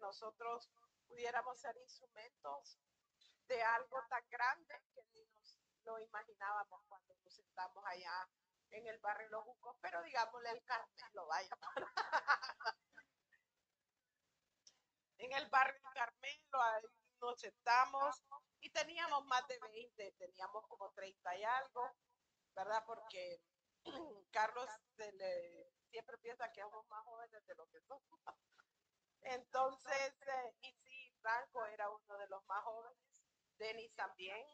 nosotros pudiéramos ser instrumentos de algo tan grande que ni nos lo imaginábamos cuando nos sentamos allá en el barrio Los Jucos, pero digámosle el Carmelo, vaya, en el barrio Carmelo, ahí nos sentamos y teníamos más de 20, teníamos como 30 y algo, ¿verdad? Porque Carlos siempre piensa que somos más jóvenes de lo que somos. Entonces, y sí, Franco era uno de los más jóvenes, Denis también,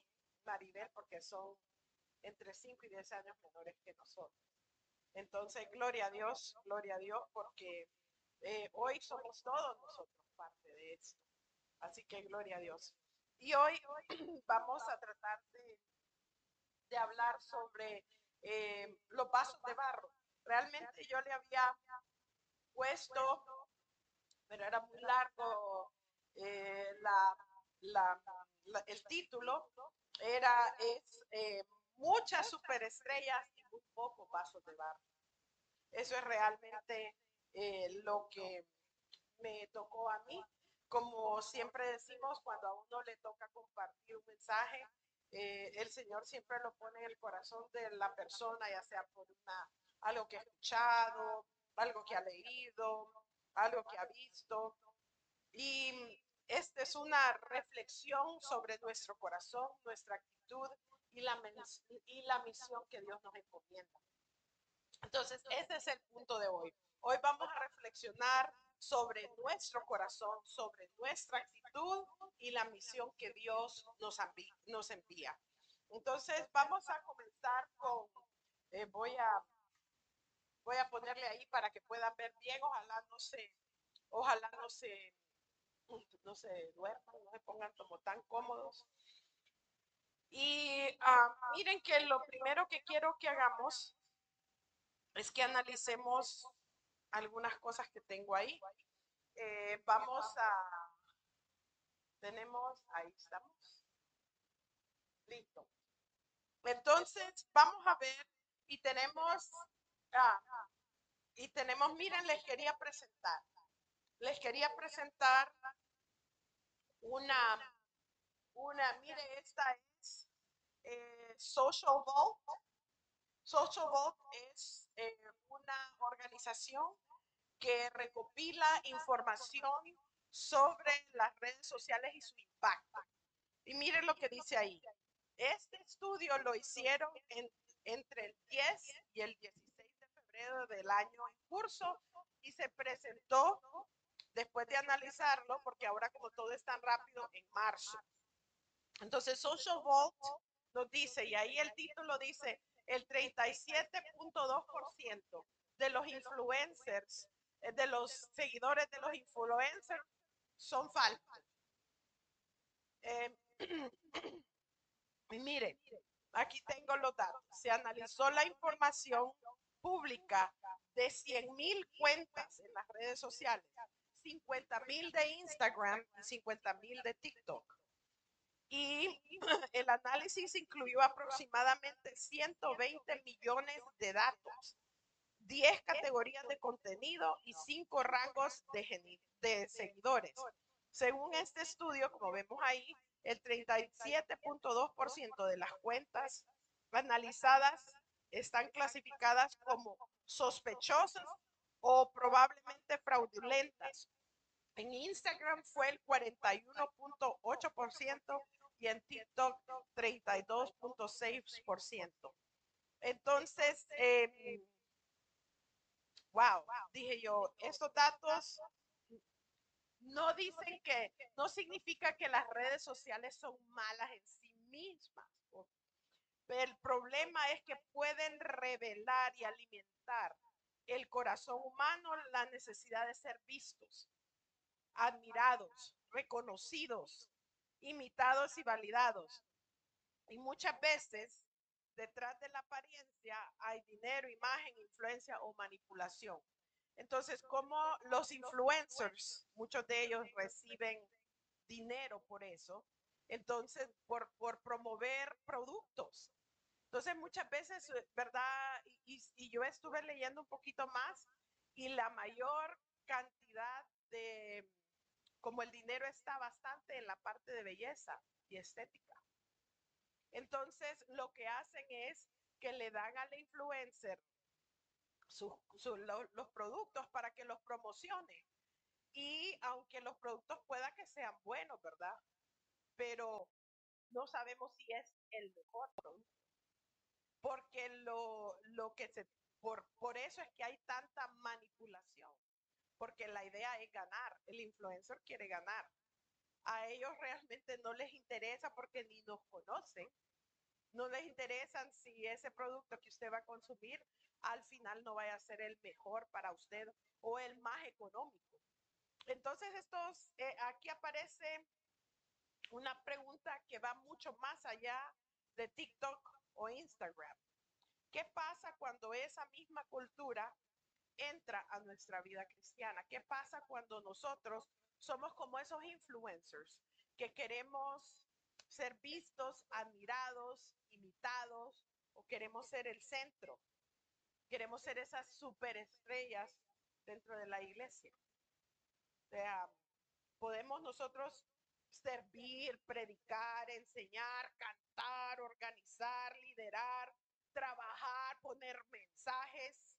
Maribel, porque son entre 5 y 10 años menores que nosotros. Entonces, gloria a Dios, porque hoy somos todos nosotros parte de esto. Así que gloria a Dios. Y hoy vamos a tratar de hablar sobre los vasos de barro. Realmente yo le había puesto, pero era muy largo el título, es muchas superestrellas y muy pocos vasos de barro. Eso es realmente lo que me tocó a mí. Como siempre decimos, cuando a uno le toca compartir un mensaje, el Señor siempre lo pone en el corazón de la persona, ya sea por algo que ha escuchado, algo que ha leído, algo que ha visto. Y esta es una reflexión sobre nuestro corazón, nuestra actitud y la misión que Dios nos encomienda. Entonces, ese es el punto de hoy. Hoy vamos a reflexionar sobre nuestro corazón, sobre nuestra actitud y la misión que Dios nos envía. Entonces, vamos a comenzar con, eh, voy, a, voy a ponerle ahí para que puedan ver bien, ojalá no se duerman, no se pongan como tan cómodos. Y miren que lo primero que quiero que hagamos es que analicemos algunas cosas que tengo ahí. Ahí estamos, listo. Entonces, vamos a ver y ah, miren, les quería presentar una, mire, esta es Social Vault. Social Vault es una organización que recopila información sobre las redes sociales y su impacto. Y miren lo que dice ahí. Este estudio lo hicieron entre el 10 y el 16 de febrero del año en curso y se presentó después de analizarlo, porque ahora como todo es tan rápido, en marzo. Entonces Social Vault nos dice, y ahí el título dice, el 37.2% de los influencers, de los seguidores de los influencers, son falsos. Y mire, aquí tengo los datos. Se analizó la información pública de 100,000 cuentas en las redes sociales, 50,000 de Instagram y 50,000 de TikTok. Y el análisis incluyó aproximadamente 120 millones de datos, 10 categorías de contenido y 5 rangos de seguidores. Según este estudio, como vemos ahí, el 37.2% de las cuentas analizadas están clasificadas como sospechosas o probablemente fraudulentas. En Instagram fue el 41.8% y en TikTok 32.6%. Entonces, wow, dije yo, estos datos no significa que las redes sociales son malas en sí mismas. Pero el problema es que pueden revelar y alimentar el corazón humano la necesidad de ser vistos, admirados, reconocidos, imitados y validados. Y muchas veces, detrás de la apariencia hay dinero, imagen, influencia o manipulación. Entonces, como los influencers, muchos de ellos reciben dinero por eso, entonces, por promover productos. Entonces, muchas veces, ¿verdad? Y yo estuve leyendo un poquito más y la mayor cantidad como el dinero está bastante en la parte de belleza y estética. Entonces, lo que hacen es que le dan al influencer los productos para que los promocione. Y aunque los productos pueda que sean buenos, ¿verdad? Pero no sabemos si es el mejor producto. Porque lo que se, por eso es que hay tanta manipulación. Porque la idea es ganar. El influencer quiere ganar. A ellos realmente no les interesa porque ni nos conocen. No les interesan si ese producto que usted va a consumir al final no vaya a ser el mejor para usted o el más económico. Entonces, aquí aparece una pregunta que va mucho más allá de TikTok o Instagram. ¿Qué pasa cuando esa misma cultura entra a nuestra vida cristiana? ¿Qué pasa cuando nosotros somos como esos influencers que queremos ser vistos, admirados, imitados, o queremos ser el centro? Queremos ser esas superestrellas dentro de la iglesia. O sea, podemos nosotros servir, predicar, enseñar, cantar, organizar, liderar, trabajar, poner mensajes,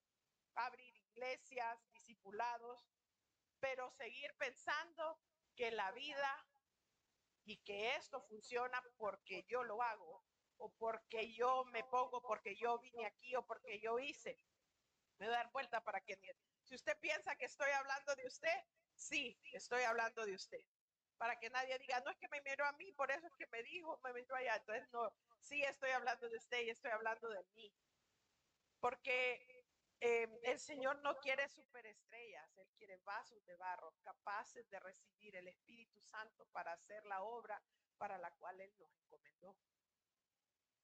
abrir iglesias, discipulados, pero seguir pensando que la vida y que esto funciona porque yo lo hago o porque yo me pongo, porque yo vine aquí o porque yo hice. Me voy a dar vuelta para que si usted piensa que estoy hablando de usted, sí, estoy hablando de usted. Para que nadie diga, no es que me miró a mí, por eso es que me dijo, me miró allá. Entonces, no, sí estoy hablando de usted y estoy hablando de mí. Porque el Señor no quiere superestrellas, Él quiere vasos de barro capaces de recibir el Espíritu Santo para hacer la obra para la cual Él nos encomendó.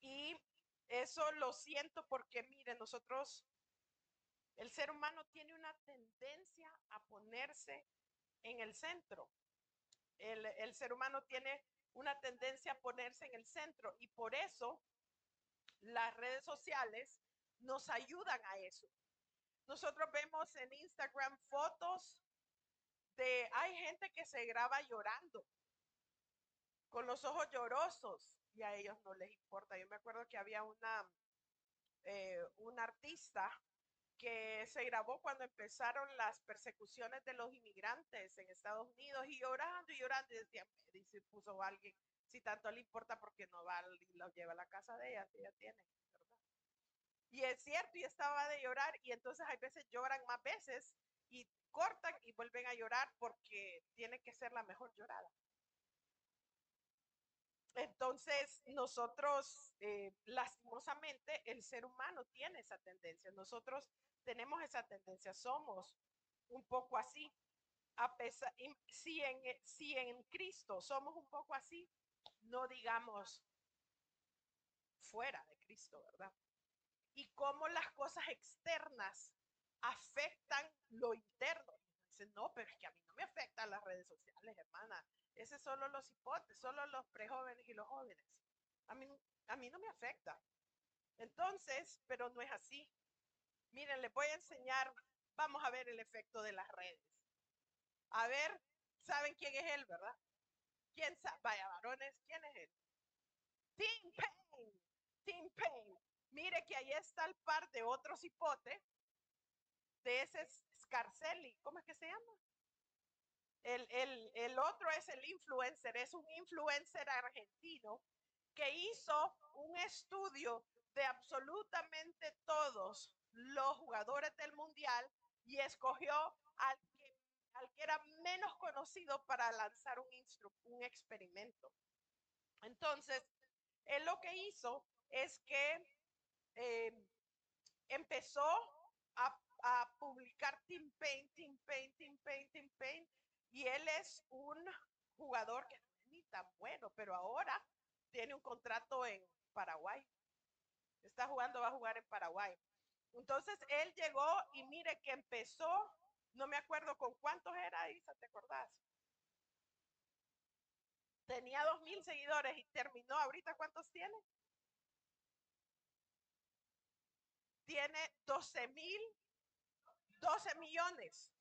Y eso lo siento porque, mire, nosotros, el ser humano tiene una tendencia a ponerse en el centro. El ser humano tiene una tendencia a ponerse en el centro y por eso las redes sociales nos ayudan a eso. Nosotros vemos en Instagram fotos hay gente que se graba llorando, con los ojos llorosos, y a ellos no les importa. Yo me acuerdo que había un artista que se grabó cuando empezaron las persecuciones de los inmigrantes en Estados Unidos y llorando, y decía, dice, puso alguien, si tanto le importa, porque no va y lo lleva a la casa de ella, si ella tiene, ¿verdad? Y es cierto, y estaba de llorar, y entonces hay veces lloran más veces y cortan y vuelven a llorar porque tiene que ser la mejor llorada. Entonces, nosotros, lastimosamente, el ser humano tiene esa tendencia. Nosotros tenemos esa tendencia, somos un poco así. A pesar, si en Cristo somos un poco así, no digamos fuera de Cristo, ¿verdad? Y cómo las cosas externas afectan lo interno. Dicen, no, pero es que a mí no me afectan las redes sociales, hermana. Ese es solo los hipotes, solo los prejóvenes y los jóvenes. A mí, a mí no me afecta. Entonces, pero no es así. Miren, les voy a enseñar, vamos a ver el efecto de las redes. A ver, ¿saben quién es él, verdad? ¿Quién sabe? Vaya, varones, ¿quién es él? Tim Payne. Tim Payne. Mire que ahí está el par de otros hipotes, de ese Scarcelli. ¿Cómo es que se llama? El otro es el influencer, es un influencer argentino que hizo un estudio de absolutamente todos los jugadores del mundial y escogió al que era menos conocido para lanzar un experimento. Entonces, él lo que hizo es que empezó a publicar Tim Payne, Tim Payne, Tim Payne, Tim Payne, y él es un jugador que no es ni tan bueno, pero ahora tiene un contrato en Paraguay. Está jugando, va a jugar en Paraguay. Entonces él llegó y mire que empezó, no me acuerdo con cuántos era, Isa, ¿te acordás? Tenía 2,000 seguidores y terminó, ahorita ¿cuántos tiene? Tiene 12 millones.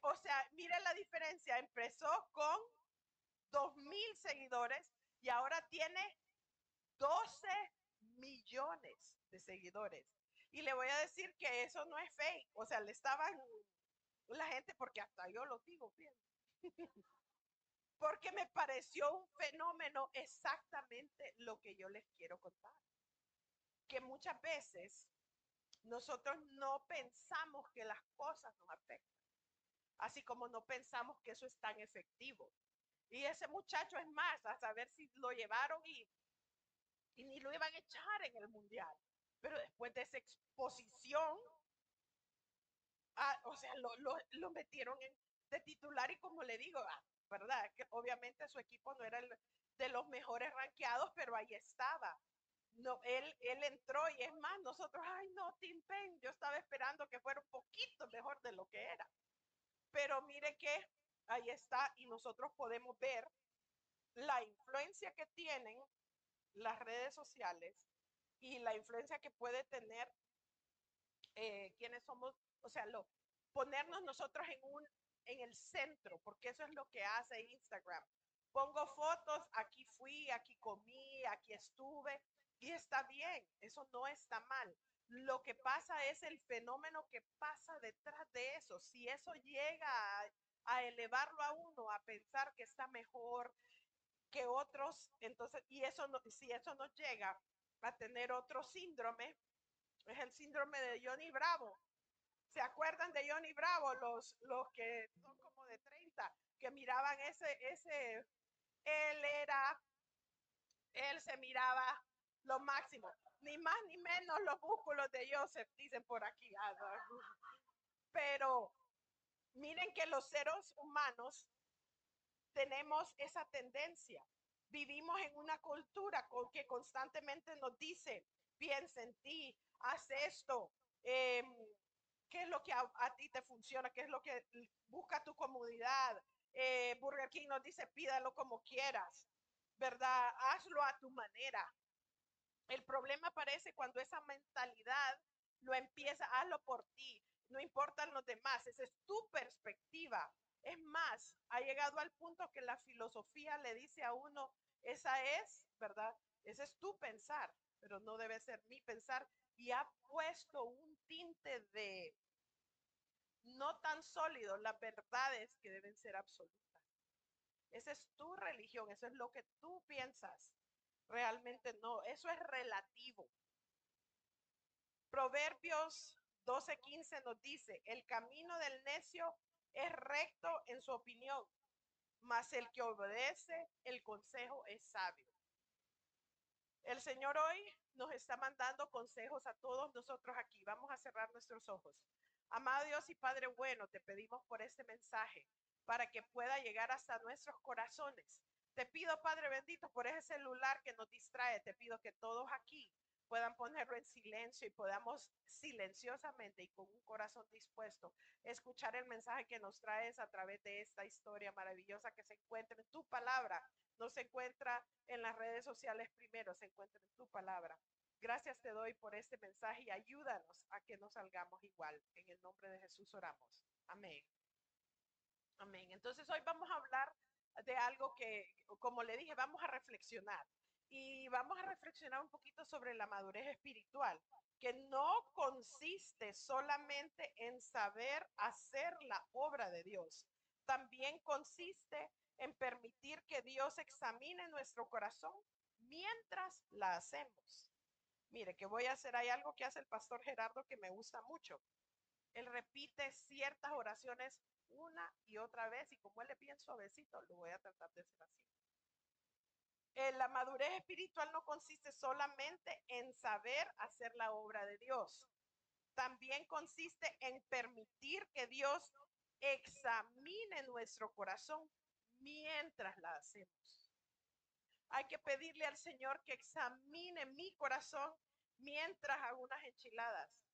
O sea, mire la diferencia. Empezó con 2,000 seguidores y ahora tiene 12 millones de seguidores. Y le voy a decir que eso no es fake. O sea, le estaban la gente, porque hasta yo lo digo, bien. Porque me pareció un fenómeno exactamente lo que yo les quiero contar. Que muchas veces nosotros no pensamos que las cosas nos afectan, así como no pensamos que eso es tan efectivo. Y ese muchacho, es más, a saber si lo llevaron y ni lo iban a echar en el mundial. Pero después de esa exposición, o sea, lo metieron de titular y como le digo, ¿verdad? Que obviamente su equipo no era de los mejores rankeados, pero ahí estaba. No, él entró y es más, nosotros, ay no, Tim Payne, yo estaba esperando que fuera un poquito mejor de lo que era. Pero mire que ahí está y nosotros podemos ver la influencia que tienen las redes sociales y la influencia que puede tener quienes somos, o sea, ponernos nosotros en el centro, porque eso es lo que hace Instagram. Pongo fotos, aquí fui, aquí comí, aquí estuve, y está bien, eso no está mal. Lo que pasa es el fenómeno que pasa detrás de eso. Si eso llega a elevarlo a uno, a pensar que está mejor que otros, entonces, y eso no, si eso no llega a tener otro síndrome, es el síndrome de Johnny Bravo. ¿Se acuerdan de Johnny Bravo? Los que son como de 30, que miraban él era, él se miraba lo máximo. Ni más ni menos los músculos de Joseph, dicen por aquí. Pero miren que los seres humanos tenemos esa tendencia. Vivimos en una cultura que constantemente nos dice, piensa en ti, haz esto, qué es lo que a ti te funciona, qué es lo que busca tu comodidad. Burger King nos dice, pídalo como quieras, ¿verdad? Hazlo a tu manera. El problema aparece cuando esa mentalidad lo empieza, hazlo por ti, no importan los demás, esa es tu perspectiva. Es más, ha llegado al punto que la filosofía le dice a uno, esa es, ¿verdad? Ese es tu pensar, pero no debe ser mi pensar. Y ha puesto un tinte de no tan sólido las verdades que deben ser absolutas. Esa es tu religión, eso es lo que tú piensas. Realmente no, eso es relativo. Proverbios 12:15 nos dice, el camino del necio es recto en su opinión, mas el que obedece el consejo es sabio. El Señor hoy nos está mandando consejos a todos nosotros aquí. Vamos a cerrar nuestros ojos. Amado Dios y Padre bueno, te pedimos por este mensaje para que pueda llegar hasta nuestros corazones. Te pido, Padre bendito, por ese celular que nos distrae. Te pido que todos aquí puedan ponerlo en silencio y podamos silenciosamente y con un corazón dispuesto escuchar el mensaje que nos traes a través de esta historia maravillosa que se encuentra en tu palabra, no se encuentra en las redes sociales primero, se encuentra en tu palabra. Gracias te doy por este mensaje y ayúdanos a que no salgamos igual. En el nombre de Jesús oramos. Amén. Amén. Entonces hoy vamos a hablar de algo que, como le dije, vamos a reflexionar. Y vamos a reflexionar un poquito sobre la madurez espiritual, que no consiste solamente en saber hacer la obra de Dios. También consiste en permitir que Dios examine nuestro corazón mientras la hacemos. Mire, que voy a hacer, hay algo que hace el pastor Gerardo que me gusta mucho. Él repite ciertas oraciones una y otra vez y como él es bien suavecito, lo voy a tratar de hacer así. La madurez espiritual no consiste solamente en saber hacer la obra de Dios. También consiste en permitir que Dios examine nuestro corazón mientras la hacemos. Hay que pedirle al Señor que examine mi corazón mientras hago unas enchiladas,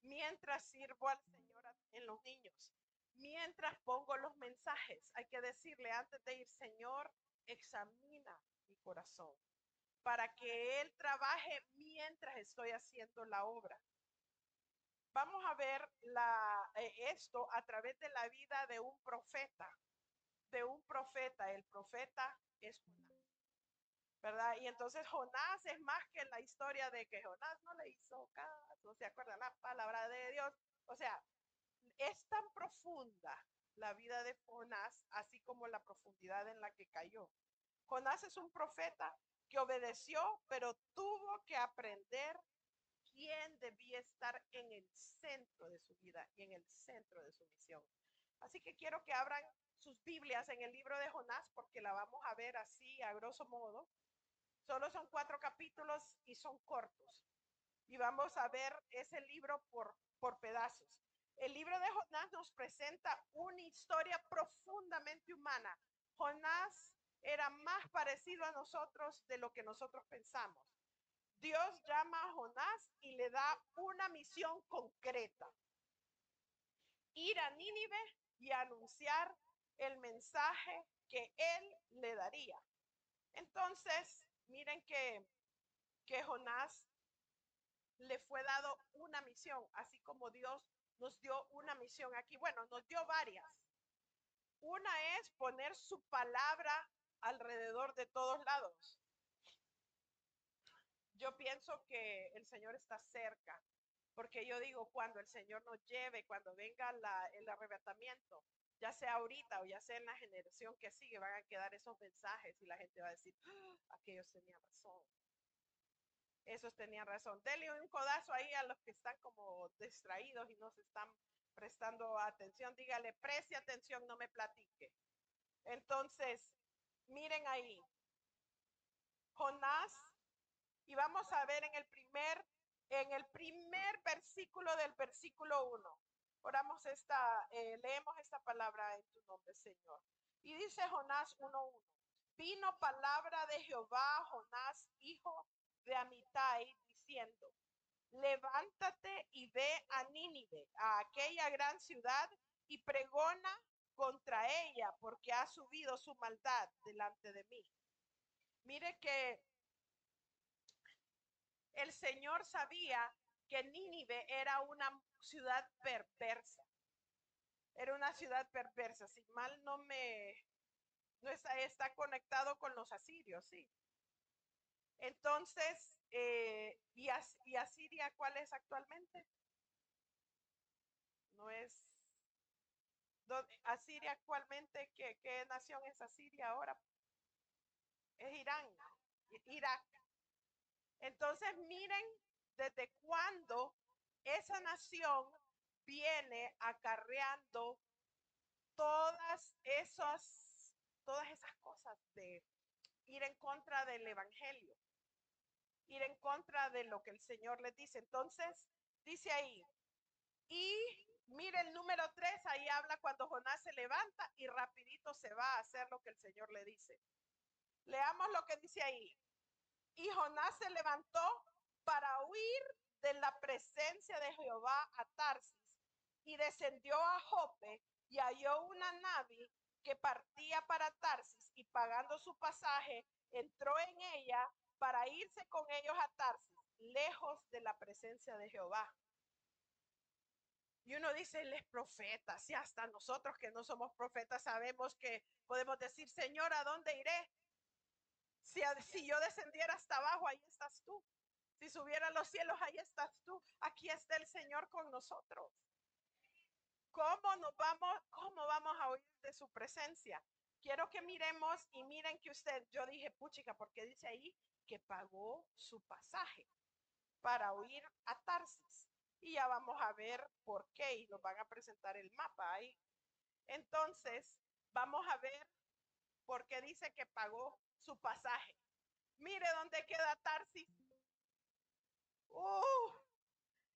mientras sirvo al Señor en los niños, mientras pongo los mensajes. Hay que decirle antes de ir, Señor, examina mi corazón para que Él trabaje mientras estoy haciendo la obra. vamos a ver esto a través de la vida de un profeta, el profeta es Jonás, ¿verdad? Y entonces Jonás es más que la historia de que Jonás no le hizo caso, se acuerdan la palabra de Dios, o sea, es tan profunda la vida de Jonás, así como la profundidad en la que cayó. Jonás es un profeta que obedeció, pero tuvo que aprender quién debía estar en el centro de su vida y en el centro de su misión. Así que quiero que abran sus Biblias en el libro de Jonás porque la vamos a ver así a grosso modo. Solo son 4 capítulos y son cortos. Y vamos a ver ese libro por pedazos. El libro de Jonás nos presenta una historia profundamente humana. Jonás era más parecido a nosotros de lo que nosotros pensamos. Dios llama a Jonás y le da una misión concreta: ir a Nínive y anunciar el mensaje que él le daría. Entonces, miren que Jonás le fue dado una misión, así como Dios nos dio una misión aquí. Bueno, nos dio varias. Una es poner su palabra alrededor de todos lados. Yo pienso que el Señor está cerca, porque yo digo, cuando el Señor nos lleve, cuando venga el arrebatamiento, ya sea ahorita o ya sea en la generación que sigue, van a quedar esos mensajes y la gente va a decir, aquellos tenían razón. Esos tenían razón. Denle un codazo ahí a los que están como distraídos y no se están prestando atención. Dígale, preste atención, no me platique. Entonces, miren ahí, Jonás, y vamos a ver en el primer versículo del versículo 1. Oramos leemos esta palabra en tu nombre, Señor. Y dice Jonás 1:1. Vino palabra de Jehová a Jonás, hijo de Amitai, diciendo: levántate y ve a Nínive, a aquella gran ciudad, y pregona contra ella, porque ha subido su maldad delante de mí. Mire que el Señor sabía que Nínive era una ciudad perversa. Era una ciudad perversa. Si mal no está conectado con los asirios, sí. Entonces, ¿y Asiria cuál es actualmente? No es Asiria actualmente, ¿qué nación es Asiria ahora? Es Irán, Irak. Entonces miren desde cuándo esa nación viene acarreando todas esas cosas de ir en contra del evangelio, ir en contra de lo que el Señor les dice. Entonces dice ahí, y mire el número 3, ahí habla cuando Jonás se levanta y rapidito se va a hacer lo que el Señor le dice. Leamos lo que dice ahí. Y Jonás se levantó para huir de la presencia de Jehová a Tarsis y descendió a Jope y halló una nave que partía para Tarsis y pagando su pasaje entró en ella para irse con ellos a Tarsis, lejos de la presencia de Jehová. Y uno dice, él es profeta, si hasta nosotros que no somos profetas sabemos que podemos decir, Señor, ¿a dónde iré? Si yo descendiera hasta abajo, ahí estás tú. Si subiera a los cielos, ahí estás tú. Aquí está el Señor con nosotros. ¿Cómo vamos a huir de su presencia? Quiero que miremos y miren que yo dije, puchica, porque dice ahí que pagó su pasaje para huir a Tarsis. Y ya vamos a ver por qué y nos van a presentar el mapa ahí. Entonces, vamos a ver por qué dice que pagó su pasaje. Mire dónde queda Tarsis.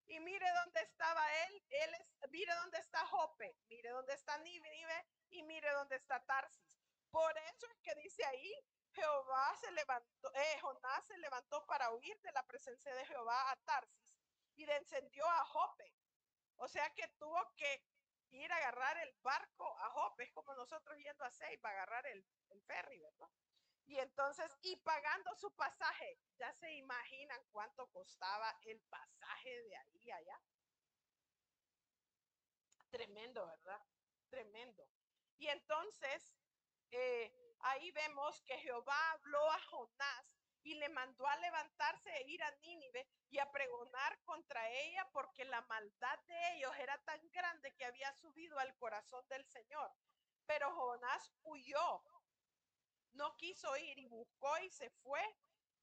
Y mire dónde estaba mire dónde está Jope, mire dónde está Nínive y mire dónde está Tarsis. Por eso es que dice ahí, Jonás se levantó para huir de la presencia de Jehová a Tarsis y descendió a Jope. O sea que tuvo que ir a agarrar el barco a Jope, es como nosotros yendo a Ceiba, agarrar el ferry, ¿verdad? Y entonces, y pagando su pasaje, ya se imaginan cuánto costaba el pasaje de ahí a allá. Tremendo, ¿verdad? Tremendo. Y entonces, ahí vemos que Jehová habló a Jonás y le mandó a levantarse e ir a Nínive y a pregonar contra ella porque la maldad de ellos era tan grande que había subido al corazón del Señor. Pero Jonás huyó, no quiso ir y buscó y se fue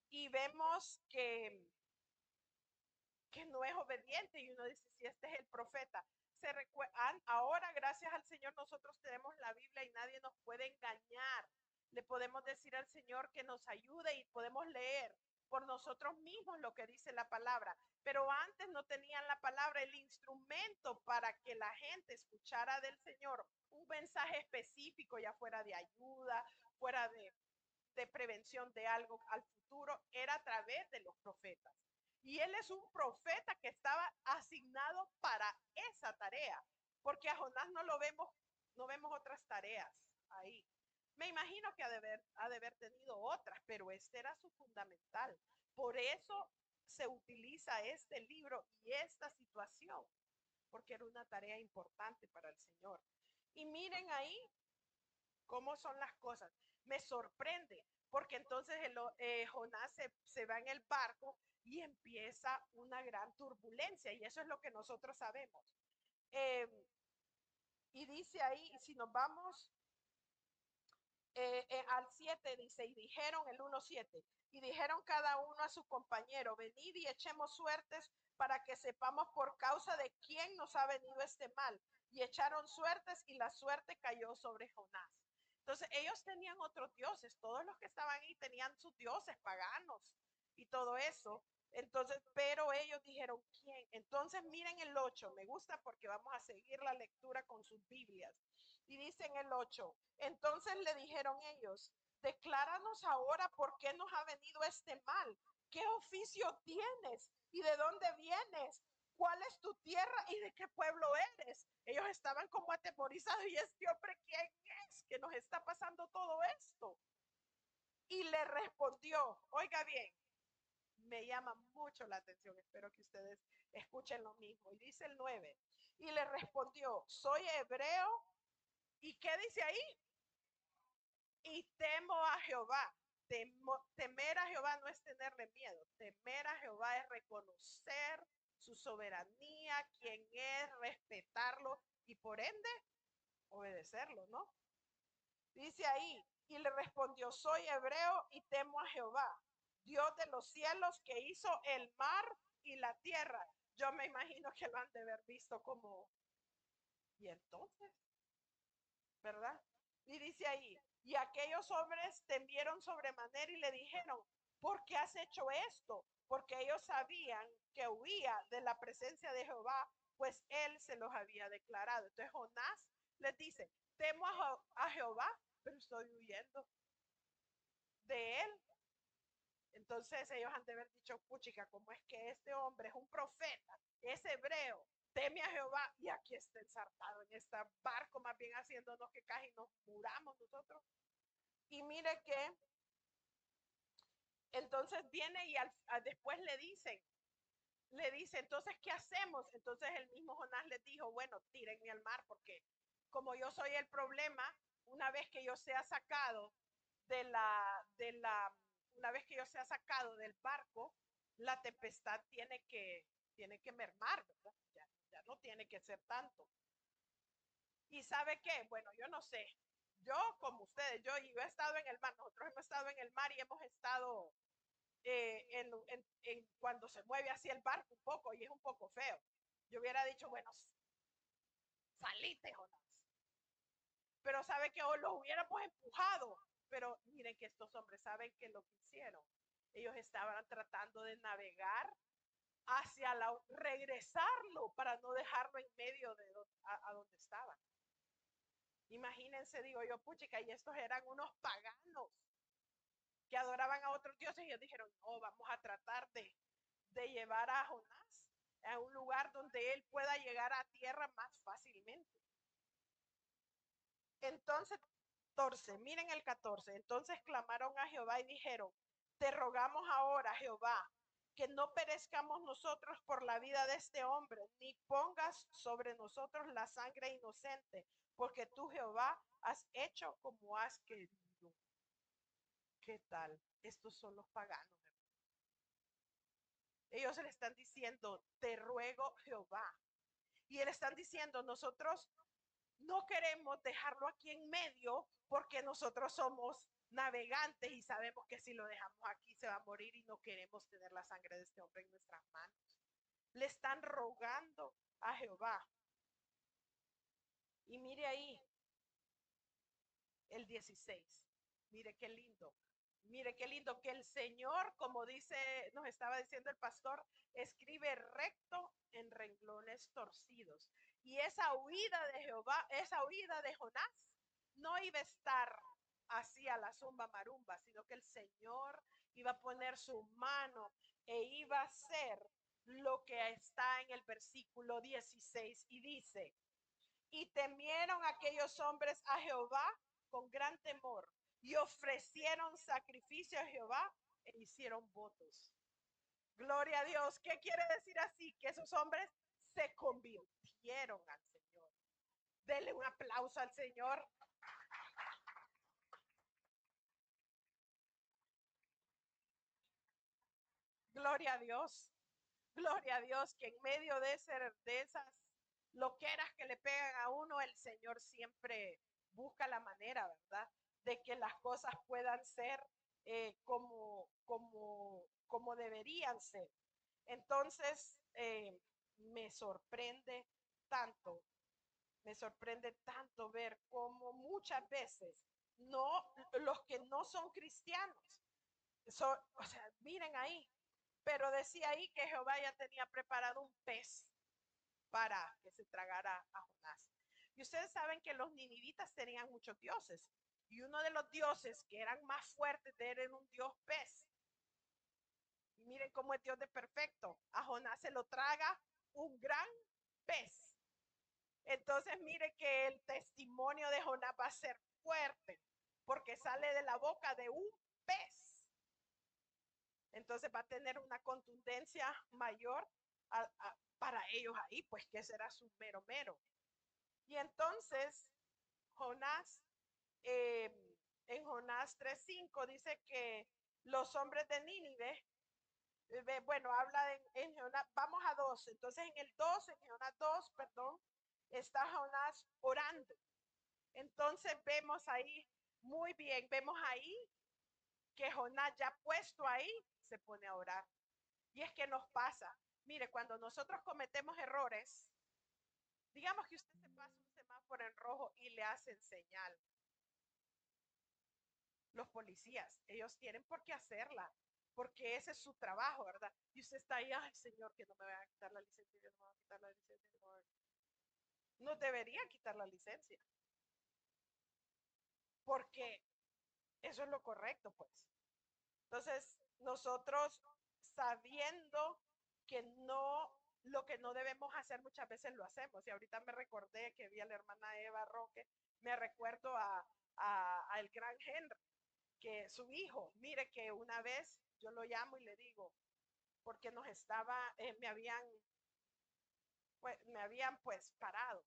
y vemos que no es obediente y uno dice, si este es el profeta. Ahora, gracias al Señor, nosotros tenemos la Biblia y nadie nos puede engañar. Le podemos decir al Señor que nos ayude y podemos leer por nosotros mismos lo que dice la palabra. Pero antes no tenían la palabra, el instrumento para que la gente escuchara del Señor un mensaje específico, ya fuera de ayuda, fuera de prevención de algo al futuro, era a través de los profetas. Y él es un profeta que estaba asignado para esa tarea, porque a Jonás no vemos otras tareas ahí. Me imagino que ha de haber tenido otras, pero este era su fundamental. Por eso se utiliza este libro y esta situación, porque era una tarea importante para el Señor. Y miren ahí cómo son las cosas. Me sorprende, porque entonces Jonás se va en el barco y empieza una gran turbulencia, y eso es lo que nosotros sabemos. Eh, y dice ahí, si nos vamos al 7, dice, y dijeron el 1:7, y dijeron cada uno a su compañero, venid y echemos suertes para que sepamos por causa de quién nos ha venido este mal. Y echaron suertes y la suerte cayó sobre Jonás. Entonces ellos tenían otros dioses, todos los que estaban ahí tenían sus dioses paganos y todo eso. Entonces, pero ellos dijeron, ¿quién? Entonces miren el 8, me gusta porque vamos a seguir la lectura con sus Biblias. Y dice en el 8, entonces le dijeron ellos, decláranos ahora por qué nos ha venido este mal. ¿Qué oficio tienes? ¿Y de dónde vienes? ¿Cuál es tu tierra y de qué pueblo eres? Ellos estaban como atemorizados. ¿Y este hombre quién es que nos está pasando todo esto? Y le respondió, oiga bien, me llama mucho la atención, espero que ustedes escuchen lo mismo. Y dice el 9, y le respondió, soy hebreo. ¿Y qué dice ahí? Y temo a Jehová. Temer a Jehová no es tenerle miedo. Temer a Jehová es reconocer su soberanía, quién es, respetarlo y por ende obedecerlo, ¿no? Dice ahí, y le respondió, soy hebreo y temo a Jehová, Dios de los cielos que hizo el mar y la tierra. Yo me imagino que lo han de haber visto como, ¿y entonces? ¿Verdad? Y dice ahí, y aquellos hombres temieron sobremanera y le dijeron, ¿por qué has hecho esto? Porque ellos sabían que huía de la presencia de Jehová, pues él se los había declarado. Entonces Jonás les dice, temo a Jehová, pero estoy huyendo de él. Entonces ellos han de haber dicho, puchica, ¿cómo es que este hombre es un profeta, es hebreo, teme a Jehová y aquí está ensartado en este barco, más bien haciéndonos que casi nos muramos nosotros? Y mire que entonces viene y después le dice, entonces, ¿qué hacemos? Entonces el mismo Jonás les dijo, bueno, tírenme al mar porque como yo soy el problema, una vez que yo sea sacado una vez que yo sea sacado del barco, la tempestad tiene que mermar, ¿verdad? Ya no tiene que ser tanto. ¿Y sabe qué? Bueno, yo no sé. Yo, como ustedes, yo he estado en el mar, nosotros hemos estado en el mar y hemos estado cuando se mueve así el barco un poco y es un poco feo. Yo hubiera dicho, bueno, salite, Jonás. Pero sabe que los hubiéramos empujado. Pero miren que estos hombres saben que lo que hicieron. Ellos estaban tratando de navegar hacia regresarlo para no dejarlo en medio de a donde estaban. Imagínense, digo yo, puchica, y estos eran unos paganos que adoraban a otros dioses y ellos dijeron, no, vamos a tratar de llevar a Jonás a un lugar donde él pueda llegar a tierra más fácilmente. Entonces, 14, miren el 14, entonces clamaron a Jehová y dijeron, te rogamos ahora, Jehová, que no perezcamos nosotros por la vida de este hombre, ni pongas sobre nosotros la sangre inocente, porque tú, Jehová, has hecho como has querido. ¿Qué tal? Estos son los paganos. Ellos le están diciendo, te ruego, Jehová. Y le están diciendo, nosotros no queremos dejarlo aquí en medio porque nosotros somos navegantes y sabemos que si lo dejamos aquí se va a morir y no queremos tener la sangre de este hombre en nuestras manos. Le están rogando a Jehová. Y mire ahí el 16. Mire qué lindo. Mire qué lindo que el Señor, como dice, nos estaba diciendo el pastor, escribe recto en renglones torcidos. Y esa huida de Jehová, esa huida de Jonás, no iba a estar así a la zumba marumba, sino que el Señor iba a poner su mano e iba a hacer lo que está en el versículo 16 y dice, y temieron aquellos hombres a Jehová con gran temor y ofrecieron sacrificio a Jehová e hicieron votos. Gloria a Dios. ¿Qué quiere decir así? Que esos hombres se convirtieron al Señor. Denle un aplauso al Señor. Gloria a Dios. Gloria a Dios que en medio de esas loqueras que le pegan a uno, el Señor siempre busca la manera, ¿verdad? De que las cosas puedan ser como deberían ser. Entonces, me tanto, me sorprende tanto ver cómo muchas veces no, los que no son cristianos, o sea, miren ahí, pero decía ahí que Jehová ya tenía preparado un pez para que se tragara a Jonás. Y ustedes saben que los ninivitas tenían muchos dioses. Y uno de los dioses que eran más fuertes era un dios pez. Y miren cómo es Dios de perfecto. A Jonás se lo traga un gran pez. Entonces mire que el testimonio de Jonás va a ser fuerte porque sale de la boca de un pez. Entonces va a tener una contundencia mayor para ellos ahí, pues que será su mero mero. Y entonces Jonás, en Jonás 3:5 dice que los hombres de Nínive, bueno, habla en Jonás, vamos a 2, entonces en el 2, en Jonás 2, perdón, está Jonás orando. Entonces vemos ahí, muy bien, vemos ahí que Jonás ya puesto ahí, se pone a orar. Y es que nos pasa, mire, cuando nosotros cometemos errores, digamos que usted se pasa un semáforo en rojo y le hacen señal. Los policías, ellos tienen por qué hacerla, porque ese es su trabajo, ¿verdad? Y usted está ahí, ay, señor, que no me vayan a quitar la licencia, no me van a quitar la licencia. No debería quitar la licencia, porque eso es lo correcto, pues. Entonces, nosotros sabiendo que no, lo que no debemos hacer muchas veces lo hacemos. Y ahorita me recordé que vi a la hermana Eva Roque, me recuerdo al gran Henry, que su hijo, mire que una vez yo lo llamo y le digo, porque nos estaba, me habían pues parado.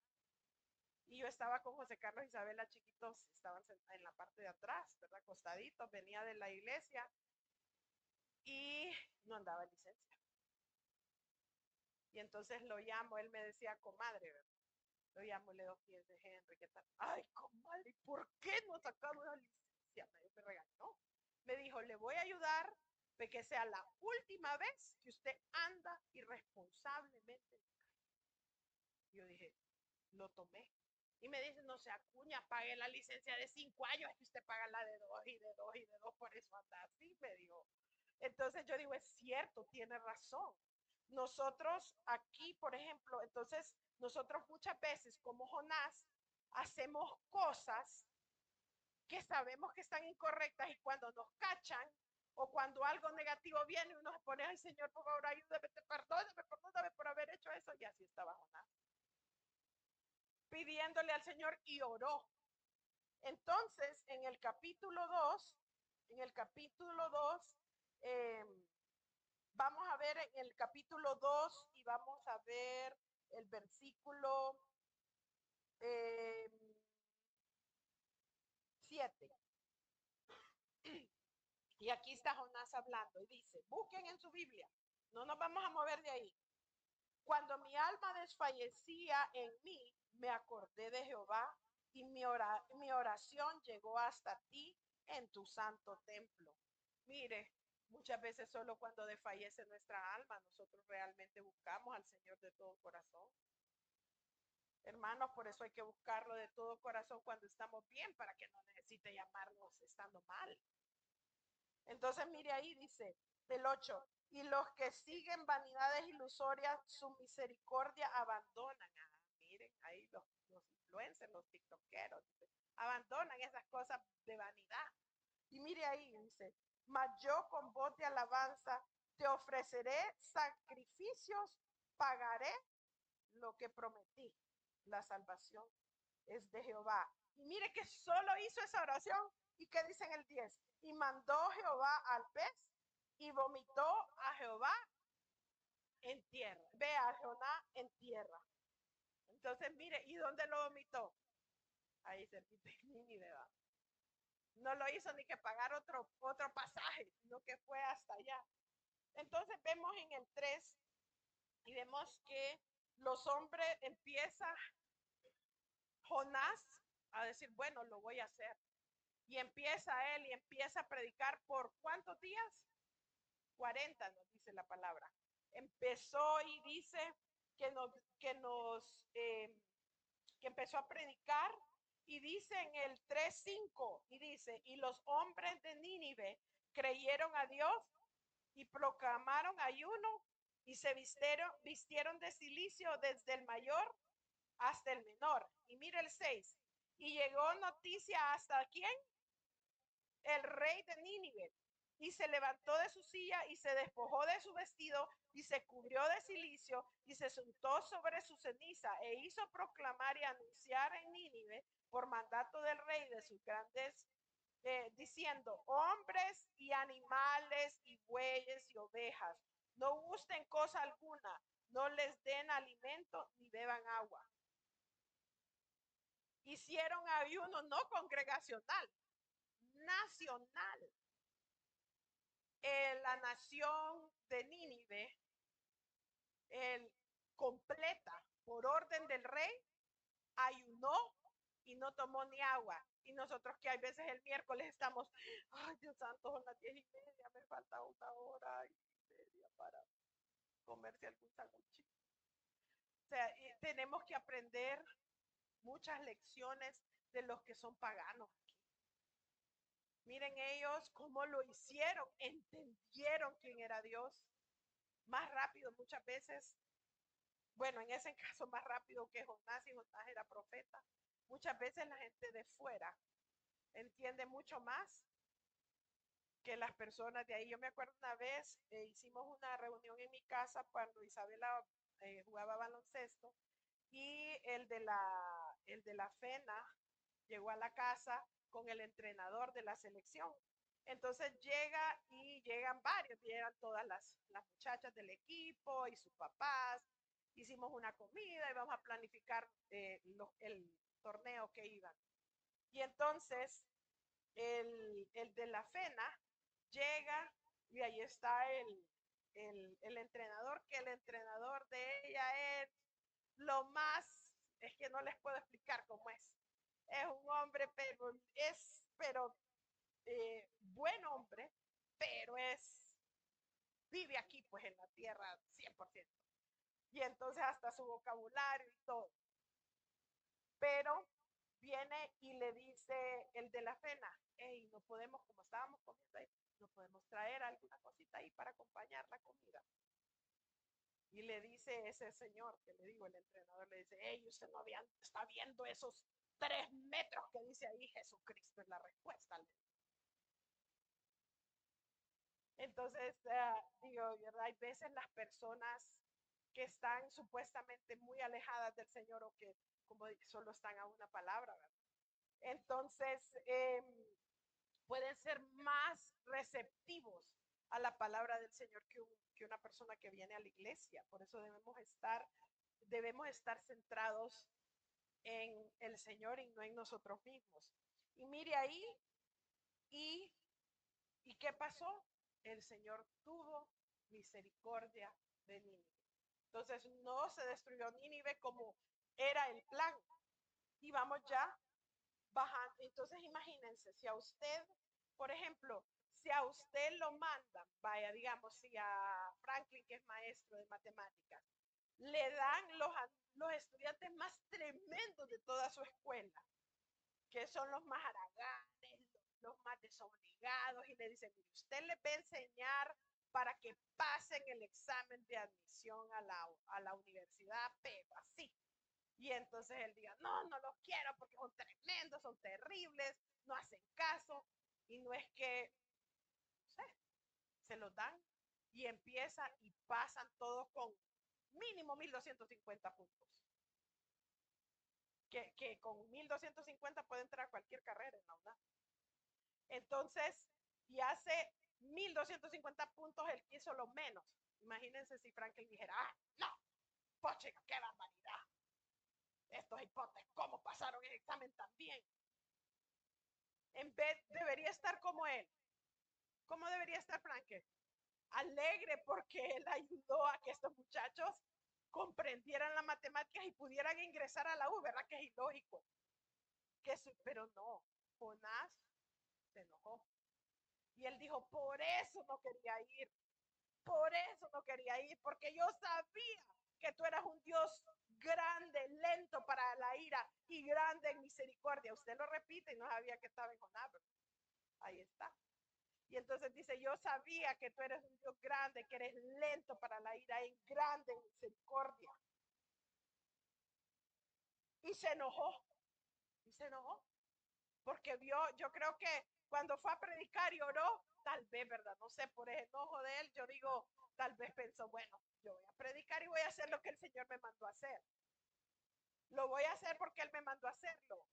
Y yo estaba con José Carlos y Isabela chiquitos, estaban en la parte de atrás, ¿verdad? Acostaditos, venía de la iglesia y no andaba en licencia. Y entonces lo llamo, él me decía, comadre, ¿verdad? Lo llamo y le doy pies de Henry, ¿qué tal? Ay, comadre, ¿por qué no sacamos una licencia? Me regañó. Me dijo, le voy a ayudar de que sea la última vez que usted anda irresponsablemente. Yo dije, lo tomé. Y me dice, no se acuña, pague la licencia de 5 años, es que usted paga la de 2 y de 2 y de 2, por eso anda así, me dijo. Entonces yo digo, es cierto, tiene razón. Nosotros aquí, por ejemplo, entonces nosotros muchas veces como Jonás hacemos cosas que sabemos que están incorrectas y cuando nos cachan o cuando algo negativo viene uno se pone, ay Señor, por favor, ayúdame, perdóname por haber hecho eso. Y así estaba Jonás, pidiéndole al Señor y oró. Entonces, en el capítulo 2, Vamos a ver en el capítulo 2 y vamos a ver el versículo 7. Y aquí está Jonás hablando y dice, busquen en su Biblia, no nos vamos a mover de ahí. Cuando mi alma desfallecía en mí, me acordé de Jehová y mi oración llegó hasta ti en tu santo templo. Mire, muchas veces solo cuando desfallece nuestra alma, nosotros realmente buscamos al Señor de todo corazón. Hermanos, por eso hay que buscarlo de todo corazón cuando estamos bien, para que no necesite llamarnos estando mal. Entonces, mire ahí, dice el 8, y los que siguen vanidades ilusorias, su misericordia abandonan. Ah, miren, ahí los influencers, los tiktokeros, dice, abandonan esas cosas de vanidad. Y mire ahí, dice, mas yo con voz de alabanza te ofreceré sacrificios, pagaré lo que prometí. La salvación es de Jehová. Y mire que solo hizo esa oración. ¿Y qué dice en el 10? Y mandó Jehová al pez y vomitó a Jehová en tierra. Ve a Jehová en tierra. Entonces, mire, ¿y dónde lo vomitó? Ahí cerquita de Nínive. No lo hizo ni que pagar otro pasaje, sino que fue hasta allá. Entonces vemos en el 3 y vemos que los hombres empiezan, Jonás, a decir, bueno, lo voy a hacer. Y empieza él y empieza a predicar por ¿cuántos días? 40 nos dice la palabra. Empezó y dice que que empezó a predicar y dice en el 3:5 y dice, y los hombres de Nínive creyeron a Dios y proclamaron ayuno y se vistieron de silicio desde el mayor hasta el menor. Y mire el 6. Y llegó noticia hasta quién? El rey de Nínive. Y se levantó de su silla y se despojó de su vestido y se cubrió de silicio y se sentó sobre su ceniza e hizo proclamar y anunciar en Nínive por mandato del rey de sus grandes, diciendo, hombres y animales y bueyes y ovejas, no gusten cosa alguna, no les den alimento ni beban agua. Hicieron ayuno no congregacional, nacional. La nación de Nínive completa por orden del rey ayunó y no tomó ni agua. Y nosotros que hay veces el miércoles estamos, ay Dios santo, son las 10:30, me falta 1 hora y media para comerse algún sanguchito. O sea, tenemos que aprender muchas lecciones de los que son paganos aquí. Miren ellos cómo lo hicieron, entendieron quién era Dios más rápido muchas veces. Bueno, en ese caso más rápido que Jonás, y Jonás era profeta. Muchas veces la gente de fuera entiende mucho más que las personas de ahí. Yo me acuerdo una vez, hicimos una reunión en mi casa cuando Isabela jugaba baloncesto y el de la FENA llegó a la casa con el entrenador de la selección. Entonces llegan varios, llegan todas las muchachas del equipo y sus papás. Hicimos una comida y vamos a planificar el torneo que iban. Y entonces el de la FENA llega y ahí está el entrenador, que el entrenador de ella es lo más, es que no les puedo explicar cómo es. Es un hombre, pero buen hombre, pero vive aquí pues en la tierra 100%. Y entonces hasta su vocabulario y todo. Pero viene y le dice el de la cena, hey, no podemos, como estábamos comiendo ahí, no podemos traer alguna cosita ahí para acompañar la comida. Y le dice ese señor, que le digo, el entrenador, le dice, hey, usted no está viendo esos 3 metros que dice ahí, Jesucristo es la respuesta. Entonces, digo, ¿verdad? Hay veces las personas que están supuestamente muy alejadas del Señor o que como solo están a una palabra, ¿verdad? Entonces, pueden ser más receptivos a la palabra del Señor que una persona que viene a la iglesia. Por eso debemos estar centrados en el Señor y no en nosotros mismos. Y mire ahí, y ¿qué pasó? El Señor tuvo misericordia de Nínive. Entonces no se destruyó Nínive como era el plan. Y vamos ya bajando. Entonces imagínense, si a usted, por ejemplo, si a usted lo mandan, vaya, digamos, si a Franklin, que es maestro de matemáticas, le dan los estudiantes más tremendos de toda su escuela, que son los más haraganes, los más desobligados, y le dicen, mire, usted le va a enseñar para que pasen el examen de admisión a la universidad, pero así. Y entonces él diga, no, no los quiero porque son tremendos, son terribles, no hacen caso. Y no es que, no sé, se los dan y empieza y pasan todos con mínimo 1250 puntos. Que con 1250 puede entrar a cualquier carrera en la UNAM. Entonces, y hace 1250 puntos el que hizo lo menos. Imagínense si Franklin dijera, ah, no, poche, qué barbaridad. Estos hipotes, ¿cómo pasaron el examen tan bien? En vez, debería estar como él. ¿Cómo debería estar Franklin? Alegre porque él ayudó a que estos muchachos comprendieran las matemáticas y pudieran ingresar a la U, ¿verdad? Que es ilógico. Pero no, Jonás se enojó. Y él dijo, por eso no quería ir. Por eso no quería ir, porque yo sabía que tú eras un Dios grande, lento para la ira y grande en misericordia. Usted lo repite y no sabía que estaba en Jonás. Ahí está. Y entonces dice, yo sabía que tú eres un Dios grande, que eres lento para la ira y grande en misericordia. Y se enojó. Y se enojó. Porque vio, yo creo que cuando fue a predicar y oró, tal vez, ¿verdad? No sé, por el enojo de él, yo digo, tal vez pensó, bueno, yo voy a predicar y voy a hacer lo que el Señor me mandó a hacer. Lo voy a hacer porque Él me mandó a hacerlo.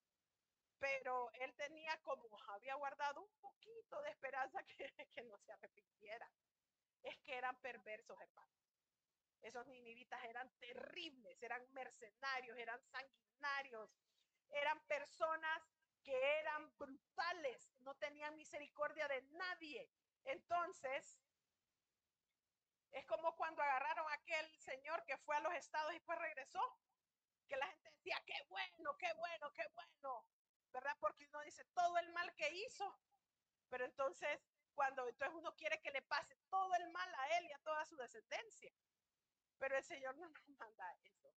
Pero él tenía como, había guardado un poquito de esperanza que no se arrepintiera. Es que eran perversos, hermanos. Esos ninivitas eran terribles, eran mercenarios, eran sanguinarios, eran personas que eran brutales, no tenían misericordia de nadie. Entonces, es como cuando agarraron a aquel señor que fue a los estados y después regresó, que la gente decía, qué bueno, qué bueno, qué bueno, ¿verdad? Porque uno dice todo el mal que hizo, pero entonces uno quiere que le pase todo el mal a él y a toda su descendencia. Pero el Señor no nos manda eso.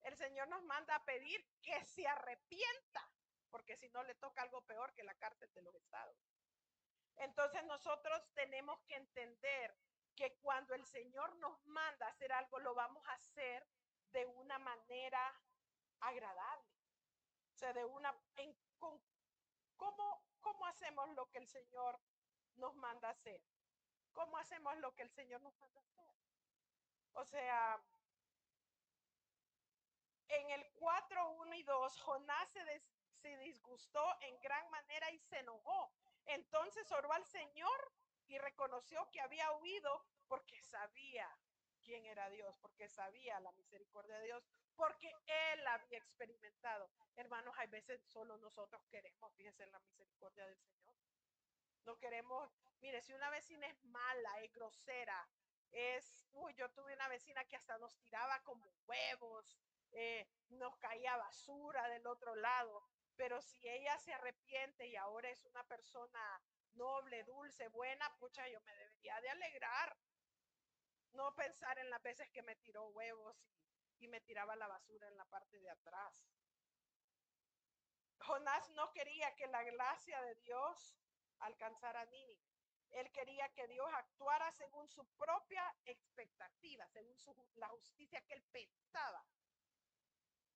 El Señor nos manda a pedir que se arrepienta, porque si no le toca algo peor que la cárcel de los estados. Entonces nosotros tenemos que entender que cuando el Señor nos manda a hacer algo, lo vamos a hacer de una manera agradable. O sea, ¿cómo hacemos lo que el Señor nos manda a hacer? ¿Cómo hacemos lo que el Señor nos manda a hacer? O sea, en el 4, 1 y 2, Jonás se disgustó en gran manera y se enojó. Entonces oró al Señor y reconoció que había huido porque sabía quién era Dios, porque sabía la misericordia de Dios, porque él había experimentado. Hermanos, hay veces solo nosotros queremos, fíjense, la misericordia del Señor. No queremos, mire, si una vecina es mala, es grosera, yo tuve una vecina que hasta nos tiraba como huevos, nos caía basura del otro lado, pero si ella se arrepiente y ahora es una persona noble, dulce, buena, pucha, yo me debería de alegrar, no pensar en las veces que me tiró huevos y me tiraba la basura en la parte de atrás. Jonás no quería que la gracia de Dios alcanzara a Nínive. Él quería que Dios actuara según su propia expectativa, según la justicia que él pensaba.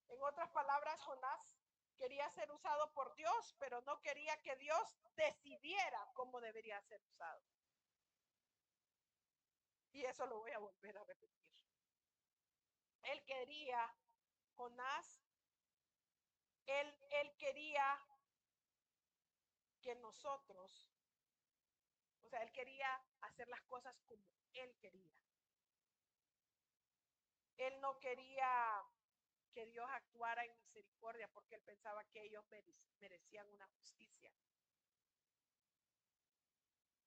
En otras palabras, Jonás quería ser usado por Dios, pero no quería que Dios decidiera cómo debería ser usado. Y eso lo voy a volver a repetir. Él quería, Jonás, él quería que nosotros, o sea, él quería hacer las cosas como él quería. Él no quería que Dios actuara en misericordia porque él pensaba que ellos merecían una justicia.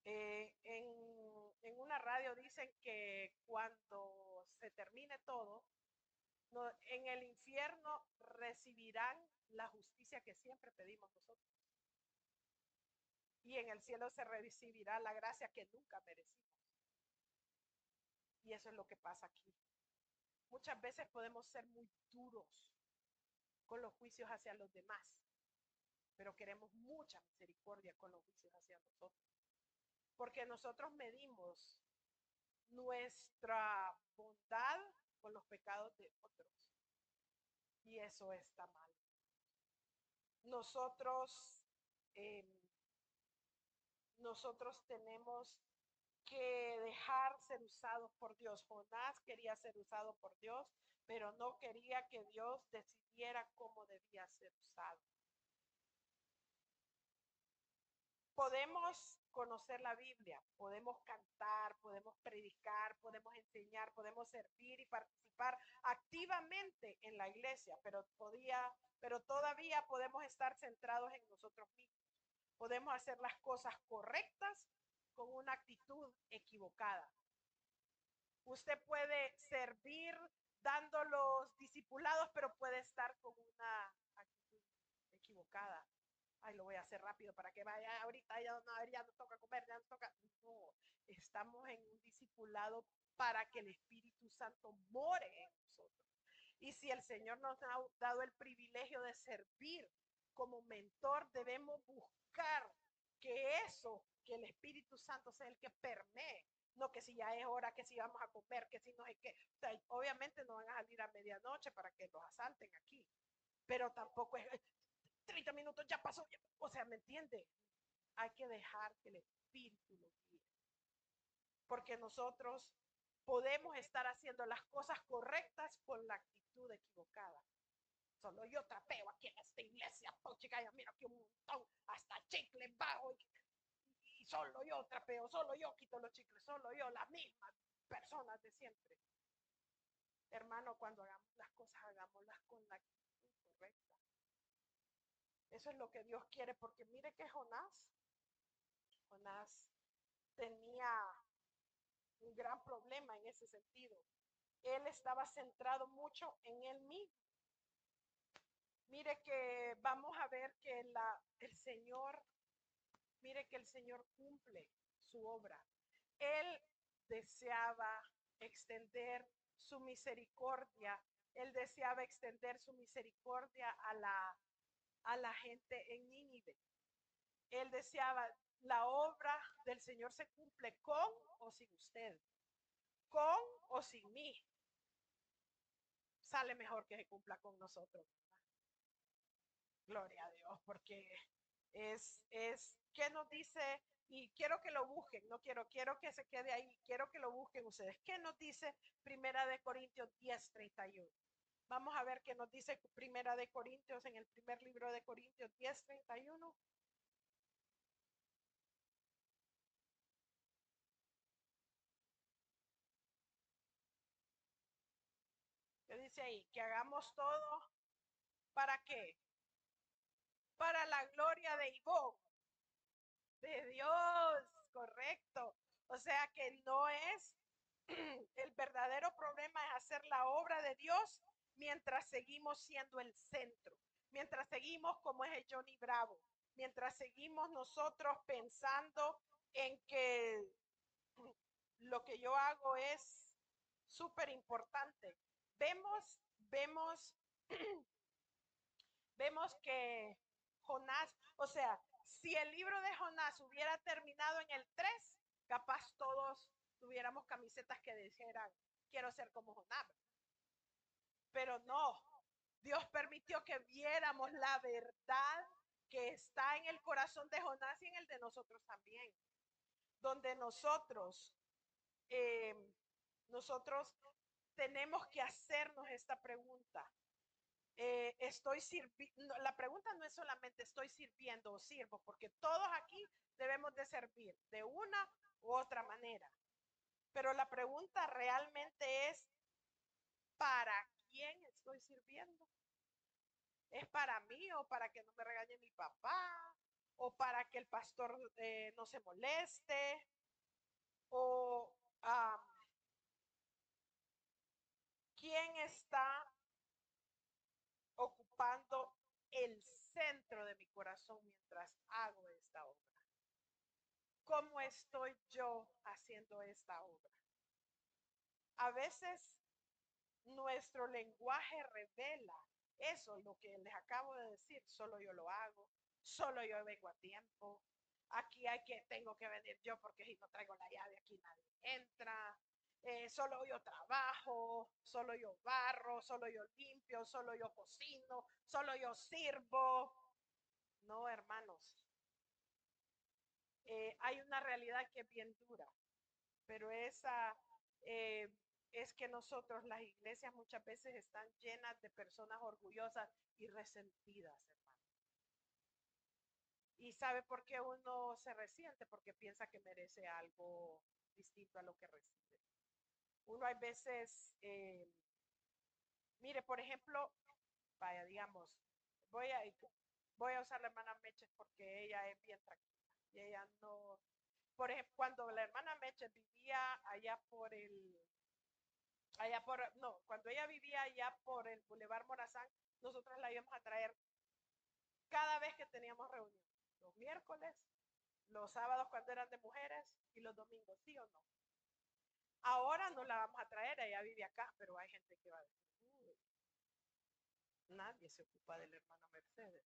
En una radio dicen que cuando se termine todo, no, en el infierno recibirán la justicia que siempre pedimos nosotros. Y en el cielo se recibirá la gracia que nunca merecimos. Y eso es lo que pasa aquí. Muchas veces podemos ser muy duros con los juicios hacia los demás, pero queremos mucha misericordia con los juicios hacia nosotros. Porque nosotros medimos nuestra bondad con los pecados de otros. Y eso está mal. Nosotros, eh, nosotros tenemos que dejar ser usados por Dios. Jonás quería ser usado por Dios, pero no quería que Dios decidiera cómo debía ser usado. Podemos conocer la Biblia, podemos cantar, podemos predicar, podemos enseñar, podemos servir y participar activamente en la iglesia, pero todavía podemos estar centrados en nosotros mismos. Podemos hacer las cosas correctas con una actitud equivocada. Usted puede servir dando los discipulados, pero puede estar con una actitud equivocada. Ay, lo voy a hacer rápido para que vaya ahorita, ya nos toca comer, ya nos toca. No, estamos en un discipulado para que el Espíritu Santo more en nosotros. Y si el Señor nos ha dado el privilegio de servir como mentor, debemos buscar que eso, que el Espíritu Santo sea el que permee. No que si ya es hora, que si vamos a comer, que si no es que. O sea, obviamente no van a salir a medianoche para que los asalten aquí. Pero tampoco es 30 minutos, ya pasó. O sea, ¿me entiende? Hay que dejar que el Espíritu lo guíe. Porque nosotros podemos estar haciendo las cosas correctas con la actitud equivocada. Solo yo trapeo aquí en esta iglesia, chica, mira aquí un montón, hasta chicles bajo y solo yo trapeo, solo yo quito los chicles, solo yo, las mismas personas de siempre. Hermano, cuando hagamos las cosas, hagámoslas con la actitud correcta. Eso es lo que Dios quiere, porque mire que Jonás tenía un gran problema en ese sentido. Él estaba centrado mucho en él mismo. Mire que vamos a ver que el Señor, mire que el Señor cumple su obra. Él deseaba extender su misericordia. Él deseaba extender su misericordia a la gente en Nínive. Él deseaba, la obra del Señor se cumple con o sin usted, con o sin mí. Sale mejor que se cumpla con nosotros. Gloria a Dios, porque ¿qué nos dice? Y quiero que lo busquen, no quiero que se quede ahí, quiero que lo busquen ustedes. ¿Qué nos dice Primera de Corintios 10:31? Vamos a ver qué nos dice Primera de Corintios en el primer libro de Corintios 10:31. ¿Qué dice ahí? Que hagamos todo, ¿para qué? Para la gloria de Ivón, de Dios, correcto. O sea que no es, el verdadero problema es hacer la obra de Dios mientras seguimos siendo el centro, mientras seguimos como es el Johnny Bravo, mientras seguimos nosotros pensando en que lo que yo hago es súper importante. Vemos vemos que Jonás, o sea, si el libro de Jonás hubiera terminado en el 3, capaz todos tuviéramos camisetas que dijeran, quiero ser como Jonás. Pero no, Dios permitió que viéramos la verdad que está en el corazón de Jonás y en el de nosotros también. Donde nosotros tenemos que hacernos esta pregunta. estoy sirviendo. La pregunta no es solamente estoy sirviendo o sirvo, porque todos aquí debemos de servir de una u otra manera. Pero la pregunta realmente es, ¿para quién estoy sirviendo? ¿Es para mí o para que no me regañe mi papá? ¿O para que el pastor no se moleste? ¿O quién está ocupando el centro de mi corazón mientras hago esta obra? ¿Cómo estoy yo haciendo esta obra? A veces nuestro lenguaje revela eso, lo que les acabo de decir, solo yo lo hago, solo yo vengo a tiempo, aquí tengo que venir yo porque si no traigo la llave aquí nadie entra, solo yo trabajo, solo yo barro, solo yo limpio, solo yo cocino, solo yo sirvo. No, hermanos, hay una realidad que es bien dura, pero esa eh, es que nosotros, las iglesias, muchas veces están llenas de personas orgullosas y resentidas, hermano. ¿Y sabe por qué uno se resiente? Porque piensa que merece algo distinto a lo que recibe. Uno hay veces, mire, por ejemplo, vaya, digamos, voy a, voy a usar la hermana Meche porque ella es bien tranquila y ella no, por ejemplo, cuando la hermana Meche vivía no, cuando ella vivía allá por el Boulevard Morazán, nosotros la íbamos a traer cada vez que teníamos reunión, los miércoles, los sábados cuando eran de mujeres y los domingos, ¿sí o no? Ahora no la vamos a traer, ella vive acá, pero hay gente que va a decir, nadie se ocupa de la hermana Mercedes.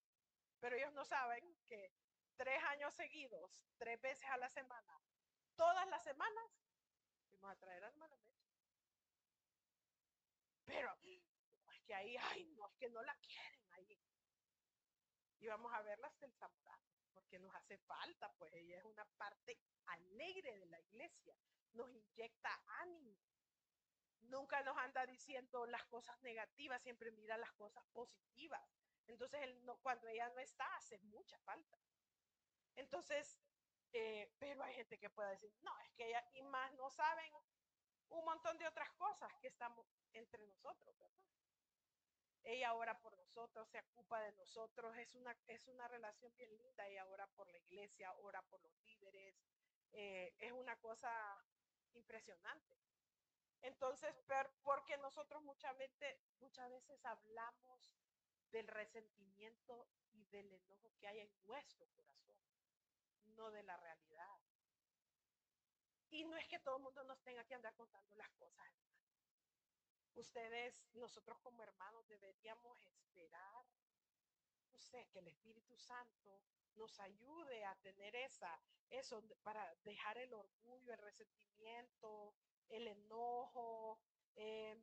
Pero ellos no saben que 3 años seguidos, 3 veces a la semana, todas las semanas, vamos a traer a la hermana Mercedes. Pero es que ahí, ay, no, es que no la quieren ahí. Y vamos a verla hasta el Zamorano, porque nos hace falta, pues ella es una parte alegre de la iglesia, nos inyecta ánimo, nunca nos anda diciendo las cosas negativas, siempre mira las cosas positivas. Entonces, cuando ella no está, hace mucha falta. Entonces, pero hay gente que puede decir, no, es que ella, y más no saben un montón de otras cosas que estamos entre nosotros, ¿verdad? Ella ora por nosotros, se ocupa de nosotros, es una relación bien linda. Ella ora por la iglesia, ora por los líderes, es una cosa impresionante. Entonces, porque nosotros muchas veces hablamos del resentimiento y del enojo que hay en nuestro corazón, no de la realidad. Y no es que todo el mundo nos tenga que andar contando las cosas. Nosotros como hermanos deberíamos esperar, no sé, que el Espíritu Santo nos ayude a tener eso para dejar el orgullo, el resentimiento, el enojo, eh,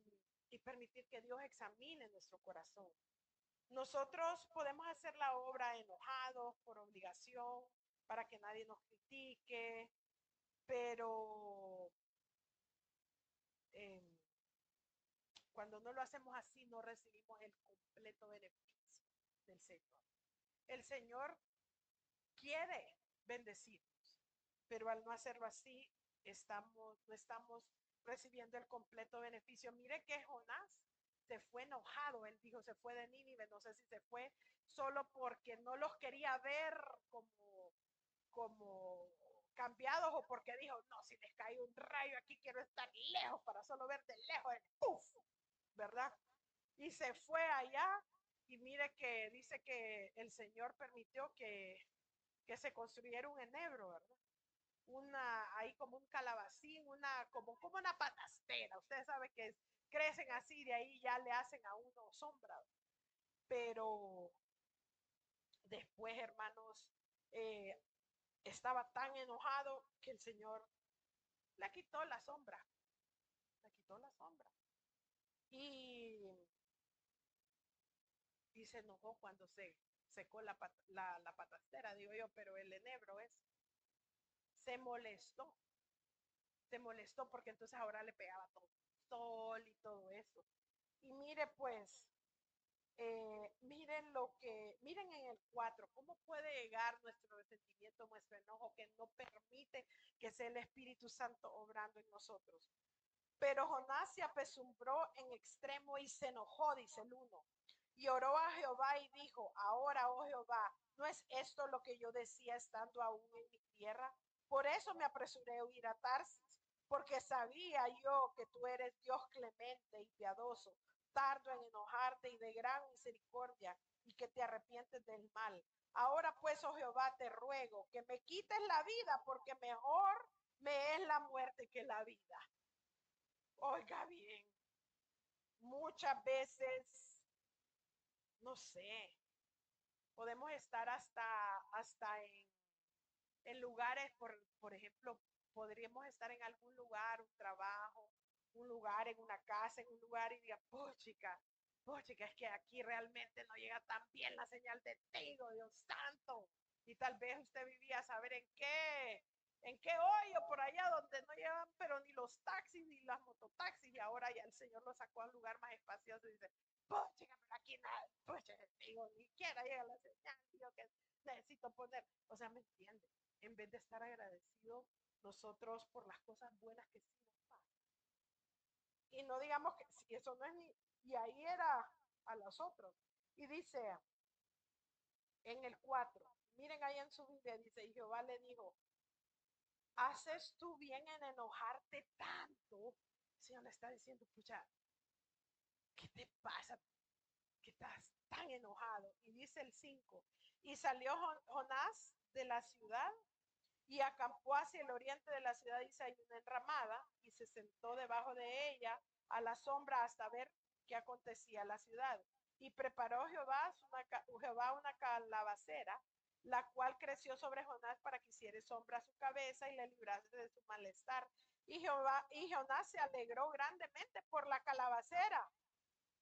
y permitir que Dios examine nuestro corazón. Nosotros podemos hacer la obra enojados, por obligación, para que nadie nos critique, pero eh, cuando no lo hacemos así, no recibimos el completo beneficio del Señor. El Señor quiere bendecirnos, pero al no hacerlo así, no estamos recibiendo el completo beneficio. Mire que Jonás se fue enojado, él dijo, se fue de Nínive, no sé si se fue solo porque no los quería ver como cambiados o porque dijo, no, si les cae un rayo aquí quiero estar lejos para solo ver de lejos el puff, ¿verdad? Y se fue allá y mire que dice que el Señor permitió que se construyera un enebro, ¿verdad? Ahí como un calabacín, como una patastera. Ustedes saben que crecen así, de ahí ya le hacen a uno sombra. Pero después, hermanos, eh, estaba tan enojado que el Señor le quitó la sombra, le quitó la sombra. Y, y se enojó cuando se secó la patastera, digo yo, pero el enebro se molestó, se molestó porque entonces ahora le pegaba todo el sol y todo eso. Y mire, pues, miren en el 4 cómo puede llegar nuestro resentimiento, nuestro enojo, que no permite que sea el Espíritu Santo obrando en nosotros. Pero Jonás se apesumbró en extremo y se enojó, dice el 1. Y oró a Jehová y dijo, ahora, oh Jehová, ¿no es esto lo que yo decía estando aún en mi tierra? Por eso me apresuré a huir a Tarsis, porque sabía yo que tú eres Dios clemente y piadoso, tardo en enojarte y de gran misericordia, y que te arrepientes del mal. Ahora pues, oh Jehová, te ruego que me quites la vida, porque mejor me es la muerte que la vida. Oiga bien, muchas veces, no sé, podemos estar hasta en lugares, por ejemplo, podríamos estar en algún lugar, un trabajo, un lugar, en una casa, en un lugar y diga, pues chica, es que aquí realmente no llega tan bien la señal de Tigo, Dios santo. Y tal vez usted vivía a saber en qué hoyo por allá donde no llegan, pero ni los taxis ni las mototaxis, y ahora ya el Señor lo sacó al lugar más espacioso y dice, pues chica, pero aquí nada, pues digo, ni siquiera llega la señal, yo que necesito poner, o sea, ¿me entiende? En vez de estar agradecidos nosotros por las cosas buenas que sí nos pasan. Y no digamos que si eso no es ni, y ahí era a los otros. Y dice en el 4, miren ahí en su Biblia, dice, y Jehová le dijo, ¿haces tú bien en enojarte tanto? El Señor le está diciendo, pucha, ¿qué te pasa? Que estás tan enojado. Y dice el 5, y salió Jonás de la ciudad y acampó hacia el oriente de la ciudad, dice, hay una enramada, y se sentó debajo de ella a la sombra hasta ver qué acontecía en la ciudad. Y preparó Jehová una calabacera, la cual creció sobre Jonás para que hiciera sombra a su cabeza y le librase de su malestar. Y Jonás se alegró grandemente por la calabacera.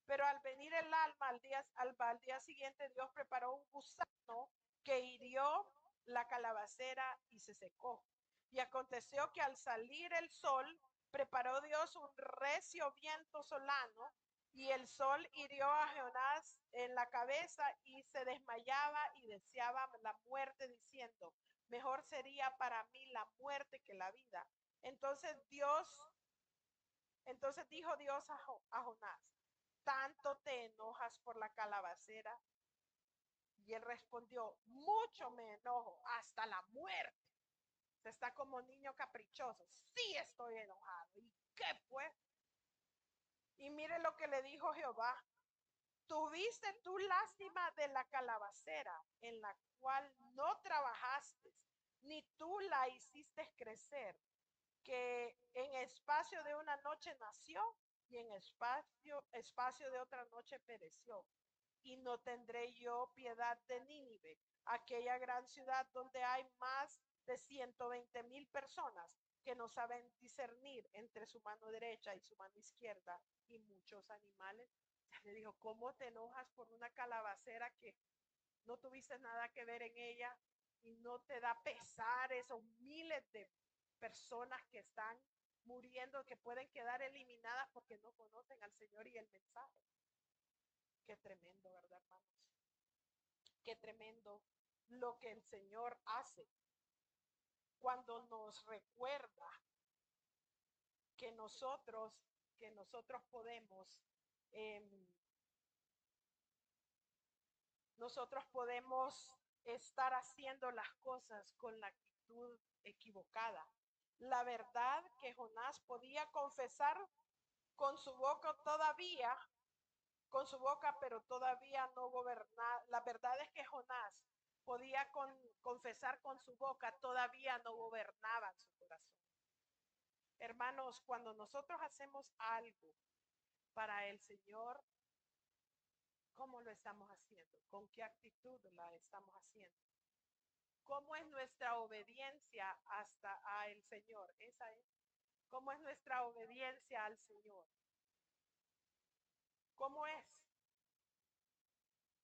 Pero al venir el alma al día siguiente, Dios preparó un gusano que hirió la calabacera y se secó. Y aconteció que al salir el sol, preparó Dios un recio viento solano, y el sol hirió a Jonás en la cabeza y se desmayaba y deseaba la muerte, diciendo, mejor sería para mí la muerte que la vida. Entonces dijo Dios a Jonás, ¿tanto te enojas por la calabacera? Y él respondió, mucho me enojo, hasta la muerte. Se está como niño caprichoso. Sí estoy enojado. ¿Y qué pues? Y mire lo que le dijo Jehová. Tuviste tú lástima de la calabacera en la cual no trabajaste, ni tú la hiciste crecer, que en espacio de una noche nació y en espacio de otra noche pereció. Y no tendré yo piedad de Nínive, aquella gran ciudad donde hay más de 120,000 personas que no saben discernir entre su mano derecha y su mano izquierda y muchos animales. Ya le dijo, ¿cómo te enojas por una calabacera que no tuviste nada que ver en ella y no te da pesar esos miles de personas que están muriendo, que pueden quedar eliminadas porque no conocen al Señor y el mensaje? Qué tremendo, ¿verdad, hermanos? Qué tremendo lo que el Señor hace cuando nos recuerda que nosotros eh, podemos estar haciendo las cosas con la actitud equivocada. La verdad que Jonás podía confesar con su boca todavía, pero todavía no gobernar. La verdad es que Jonás podía confesar con su boca, todavía no gobernaba su corazón. Hermanos, cuando nosotros hacemos algo para el Señor, ¿cómo lo estamos haciendo? ¿Con qué actitud la estamos haciendo? ¿Cómo es nuestra obediencia hasta al Señor? Esa es. ¿Cómo es nuestra obediencia al Señor? ¿Cómo es?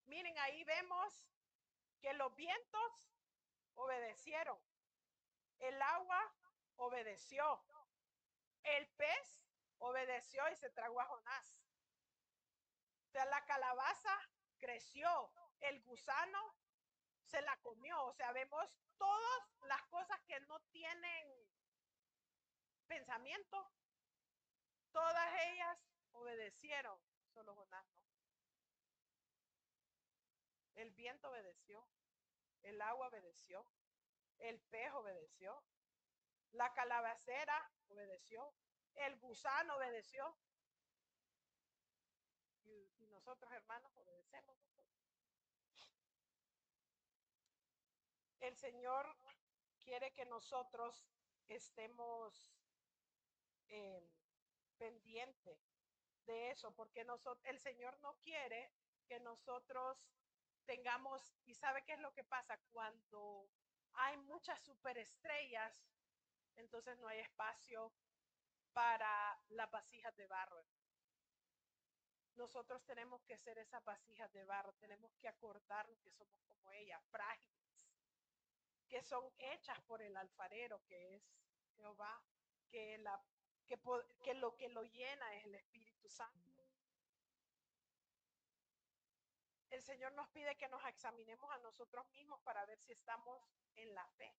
Miren, ahí vemos que los vientos obedecieron, el agua obedeció, el pez obedeció y se tragó a Jonás. O sea, la calabaza creció. El gusano se la comió. O sea, vemos todas las cosas que no tienen pensamiento, todas ellas obedecieron, solo Jonás no. El viento obedeció, el agua obedeció, el pez obedeció, la calabacera obedeció, el gusano obedeció. Y nosotros, hermanos, obedecemos. El Señor quiere que nosotros estemos eh, pendientes de eso, porque el Señor no quiere que nosotros tengamos, y sabe qué es lo que pasa cuando hay muchas superestrellas, entonces no hay espacio para las vasijas de barro. Nosotros tenemos que ser esas vasijas de barro, tenemos que acordarnos que somos como ellas, frágiles, que son hechas por el alfarero, que es Jehová, que, la, que lo que lo llena es el Espíritu Santo. El Señor nos pide que nos examinemos a nosotros mismos para ver si estamos en la fe.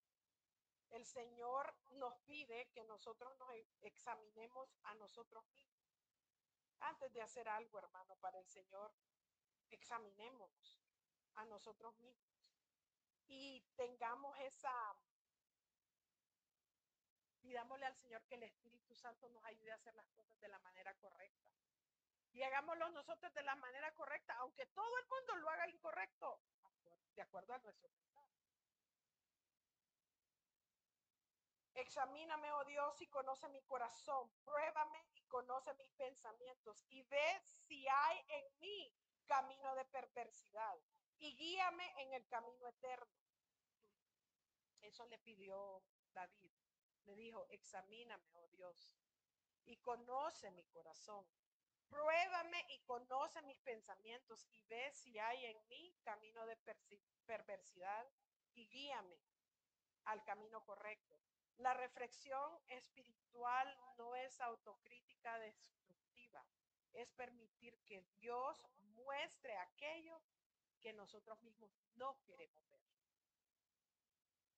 El Señor nos pide que nosotros nos examinemos a nosotros mismos. Antes de hacer algo, hermano, para el Señor, examinémonos a nosotros mismos y tengamos pidámosle al Señor que el Espíritu Santo nos ayude a hacer las cosas de la manera correcta. Y hagámoslo nosotros de la manera correcta, aunque todo el mundo lo haga incorrecto, de acuerdo a nuestro pensar. Examíname, oh Dios, y conoce mi corazón. Pruébame y conoce mis pensamientos. Y ve si hay en mí camino de perversidad. Y guíame en el camino eterno. Eso le pidió David. Le dijo, examíname, oh Dios, y conoce mi corazón. Pruébame y conoce mis pensamientos y ve si hay en mí camino de perversidad y guíame al camino correcto. La reflexión espiritual no es autocrítica destructiva, es permitir que Dios muestre aquello que nosotros mismos no queremos ver.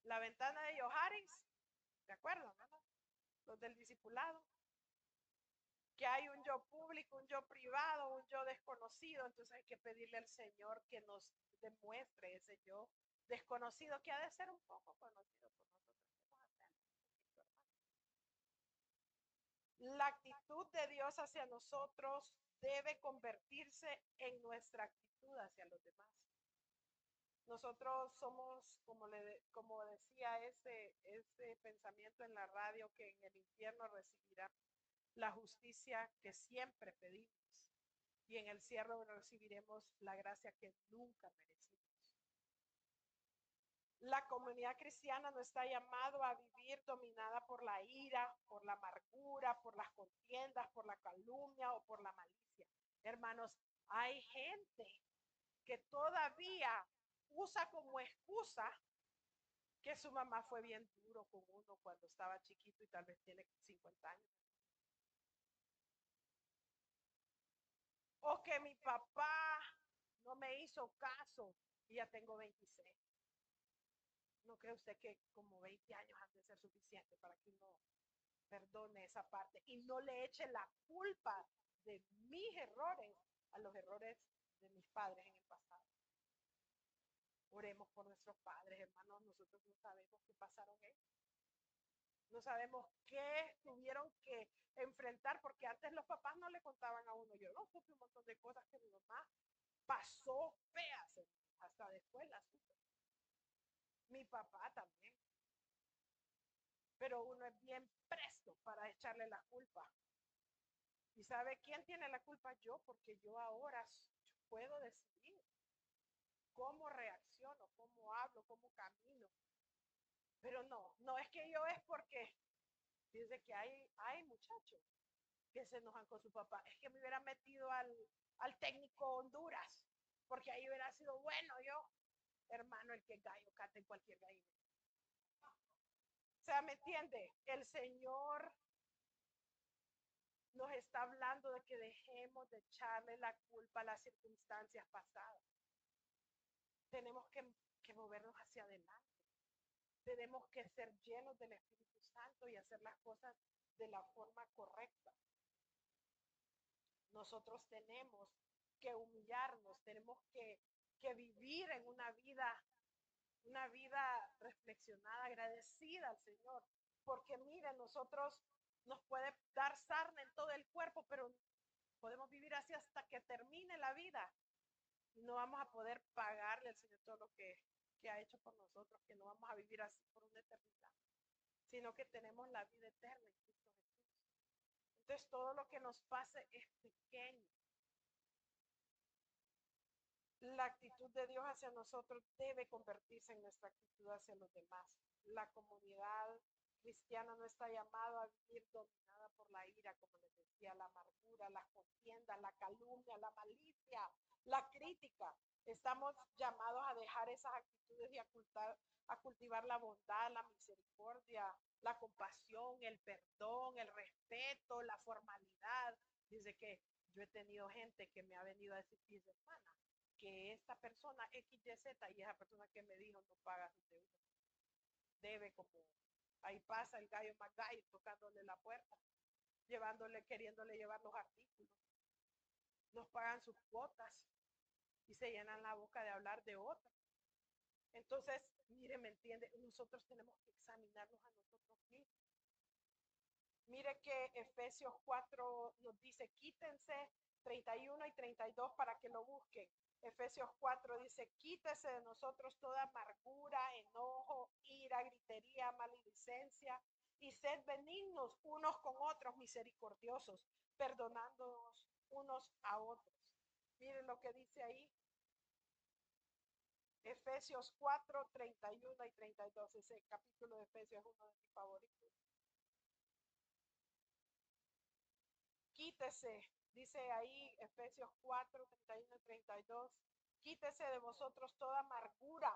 La ventana de Johari's, ¿de acuerdo? ¿No? Los del discipulado, que hay un yo público, un yo privado, un yo desconocido, entonces hay que pedirle al Señor que nos demuestre ese yo desconocido que ha de ser un poco conocido por nosotros. La actitud de Dios hacia nosotros debe convertirse en nuestra actitud hacia los demás. Nosotros somos, como decía ese pensamiento en la radio, que en el infierno recibirá la justicia que siempre pedimos y en el cielo recibiremos la gracia que nunca merecimos. La comunidad cristiana no está llamado a vivir dominada por la ira, por la amargura, por las contiendas, por la calumnia o por la malicia. Hermanos, hay gente que todavía usa como excusa que su mamá fue bien duro con uno cuando estaba chiquito y tal vez tiene 50 años. O que mi papá no me hizo caso y ya tengo 26. ¿No cree usted que como 20 años han de ser suficiente para que uno perdone esa parte y no le eche la culpa de mis errores a los errores de mis padres en el pasado? Oremos por nuestros padres, hermanos. Nosotros no sabemos qué pasaron ellos. No sabemos qué tuvieron que enfrentar, porque antes los papás no le contaban a uno. Yo no supe un montón de cosas que mi mamá pasó feas, hasta después las supe. Mi papá también. Pero uno es bien presto para echarle la culpa. ¿Y sabe quién tiene la culpa? Yo, porque yo ahora puedo decidir cómo reacciono, cómo hablo, cómo camino. Pero no es que yo es porque, fíjense que hay muchachos que se enojan con su papá. Es que me hubiera metido al técnico Honduras, porque ahí hubiera sido bueno yo, hermano, el que gallo cata en cualquier gallina. O sea, ¿me entiende? El Señor nos está hablando de que dejemos de echarle la culpa a las circunstancias pasadas. Tenemos que movernos hacia adelante. Tenemos que ser llenos del Espíritu Santo y hacer las cosas de la forma correcta. Nosotros tenemos que humillarnos, tenemos que vivir en una vida reflexionada, agradecida al Señor. Porque mire, nosotros nos puede dar sarna en todo el cuerpo, pero podemos vivir así hasta que termine la vida. Y no vamos a poder pagarle al Señor todo lo que ha hecho por nosotros, que no vamos a vivir así por una eternidad, sino que tenemos la vida eterna en Cristo Jesús. Entonces todo lo que nos pase es pequeño. La actitud de Dios hacia nosotros debe convertirse en nuestra actitud hacia los demás. La comunidad cristiana no está llamada a vivir dominada por la ira, como les decía, la amargura, las contiendas, la calumnia, la malicia, la crítica. Estamos llamados a dejar esas actitudes y a cultivar la bondad, la misericordia, la compasión, el perdón, el respeto, la formalidad. Dice que yo he tenido gente que me ha venido a decir, hermana, que esta persona XYZ y esa persona que me dijo no paga sus deudas. Debe como, ahí pasa el gallo McGuire tocándole la puerta, queriéndole llevar los artículos. Nos pagan sus cuotas y se llenan la boca de hablar de otros. Entonces, mire, ¿me entiende? Nosotros tenemos que examinarnos a nosotros mismos. Mire que Efesios 4 nos dice, quítense 31 y 32 para que lo busquen. Efesios 4 dice, quítese de nosotros toda amargura, enojo, ira, gritería, maledicencia, y sed benignos unos con otros, misericordiosos, perdonándonos unos a otros. Miren lo que dice ahí. Efesios 4, 31 y 32. Ese capítulo de Efesios es uno de mis favoritos. Quítese, dice ahí Efesios 4, 31 y 32, quítese de vosotros toda amargura,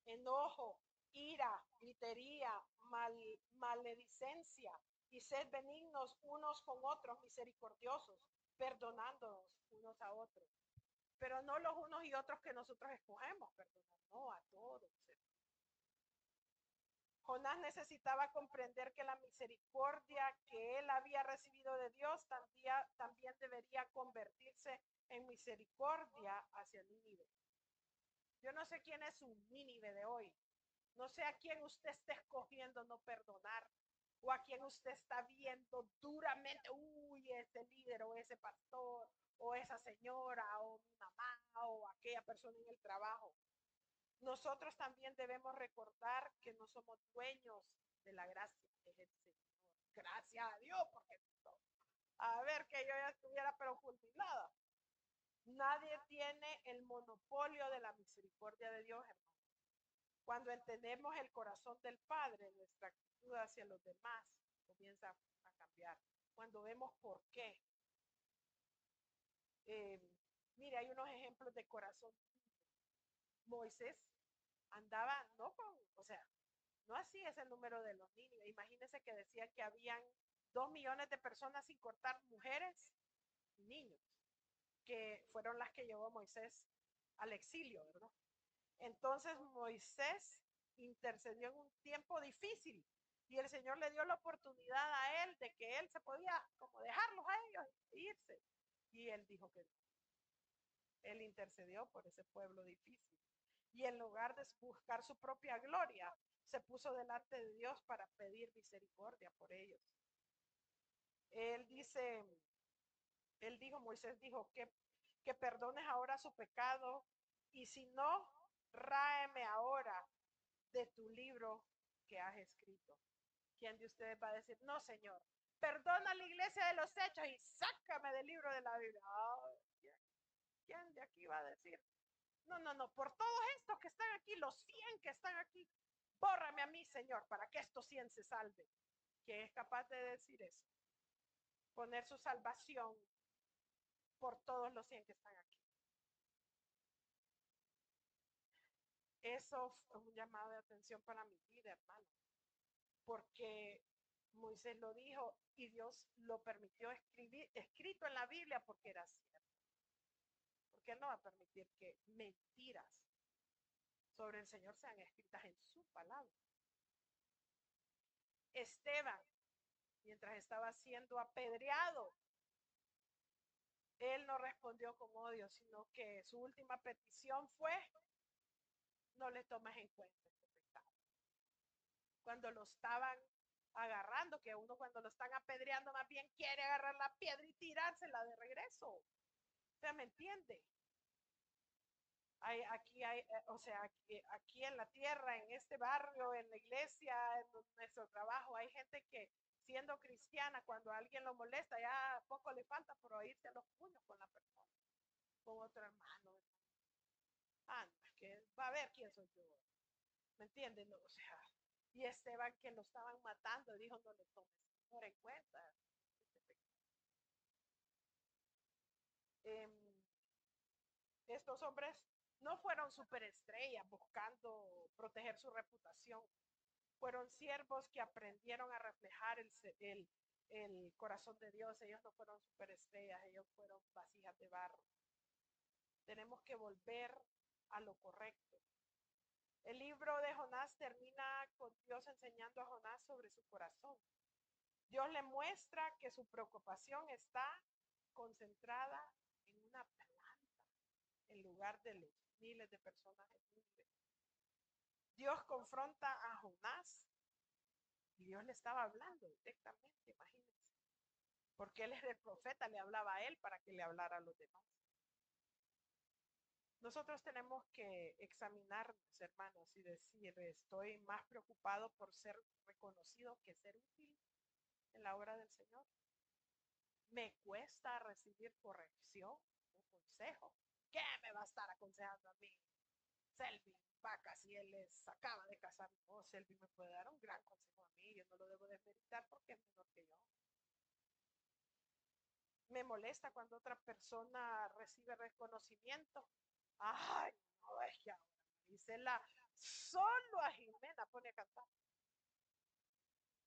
enojo, ira, gritería, maledicencia, y sed benignos unos con otros, misericordiosos, perdonándonos unos a otros. Pero no los unos y otros que nosotros escogemos perdonar, no, a todos. Jonás necesitaba comprender que la misericordia que él había recibido de Dios también debería convertirse en misericordia hacia Nínive. Yo no sé quién es su Nínive de hoy. No sé a quién usted está escogiendo no perdonar o a quién usted está viendo duramente, uy, ese líder o ese pastor o esa señora o mi mamá o aquella persona en el trabajo. Nosotros también debemos recordar que no somos dueños de la gracia, es el Señor. Gracias a Dios, porque no. A ver que yo ya estuviera pero fulminada. Nadie tiene el monopolio de la misericordia de Dios, hermano. Cuando entendemos el corazón del Padre, nuestra actitud hacia los demás comienza a cambiar. Cuando vemos por qué. Mire, hay unos ejemplos de corazón. Moisés andaba, no con, o sea, no así es el número de los niños. Imagínense que decía que habían 2 millones de personas sin contar mujeres y niños, que fueron las que llevó Moisés al exilio, ¿verdad? Entonces Moisés intercedió en un tiempo difícil y el Señor le dio la oportunidad a él de que él se podía como dejarlos a ellos e irse. Y él dijo que no. Él intercedió por ese pueblo difícil. Y en lugar de buscar su propia gloria, se puso delante de Dios para pedir misericordia por ellos. Él dice, él dijo, Moisés dijo, que perdones ahora su pecado y si no, ráeme ahora de tu libro que has escrito. ¿Quién de ustedes va a decir, no, Señor, perdona la iglesia de los hechos y sácame del libro de la Biblia? ¿Quién de aquí va a decir? No, no, no, por todos estos que están aquí, los 100 que están aquí, bórrame a mí, Señor, para que estos 100 se salven. ¿Quién es capaz de decir eso? Poner su salvación por todos los 100 que están aquí. Eso es un llamado de atención para mi vida, hermano. Porque Moisés lo dijo y Dios lo permitió escrito en la Biblia porque era cierto. Porque Él no va a permitir que mentiras sobre el Señor sean escritas en su palabra. Esteban, mientras estaba siendo apedreado, él no respondió con odio, sino que su última petición fue: no le tomes en cuenta este pecado. Cuando lo estaban agarrando, que uno cuando lo están apedreando más bien quiere agarrar la piedra y tirársela de regreso. O sea, ¿me entiende? O sea, aquí en la tierra, en este barrio, en la iglesia, en nuestro trabajo, hay gente que siendo cristiana, cuando alguien lo molesta, ya poco le falta por irse a los puños con la persona, con otro hermano. Anda, que va a ver quién soy yo. ¿Me entienden? No, o sea, y Esteban que lo estaban matando, dijo: no le tomes por en cuenta. Eh, estos hombres no fueron superestrellas buscando proteger su reputación. Fueron siervos que aprendieron a reflejar el corazón de Dios. Ellos no fueron superestrellas, ellos fueron vasijas de barro. Tenemos que volver a lo correcto. El libro de Jonás termina con Dios enseñando a Jonás sobre su corazón. Dios le muestra que su preocupación está concentrada en una planta en lugar de los miles de personas en Nínive. Dios confronta a Jonás y Dios le estaba hablando directamente, imagínense. Porque él es el profeta, le hablaba a él para que le hablara a los demás. Nosotros tenemos que examinarnos, hermanos, y decir: estoy más preocupado por ser reconocido que ser útil en la obra del Señor. Me cuesta recibir corrección o consejo. ¿Qué me va a estar aconsejando a mí, Selvi Vaca, si él acaba de casar? No, Selvi me puede dar un gran consejo a mí, yo no lo debo desmeritar porque es menor que yo. Me molesta cuando otra persona recibe reconocimiento. Ay, no, es que ahora Marisela solo a Jimena pone a cantar.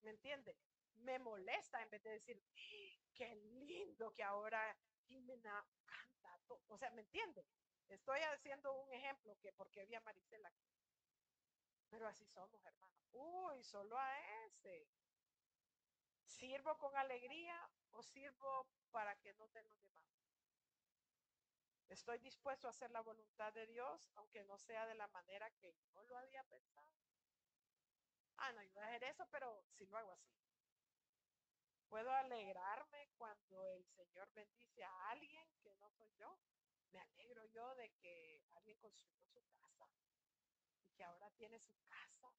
¿Me entiende? Me molesta en vez de decir: qué lindo que ahora Jimena canta. O sea, ¿me entiende? Estoy haciendo un ejemplo que porque vi a Marisela aquí. Pero así somos, hermano. Uy, solo a ese. ¿Sirvo con alegría o sirvo para que no tenga los demás? Estoy dispuesto a hacer la voluntad de Dios, aunque no sea de la manera que yo lo había pensado. No, yo voy a hacer eso, pero si lo hago así. Puedo alegrarme cuando el Señor bendice a alguien que no soy yo. Me alegro yo de que alguien construyó su casa y que ahora tiene su casa,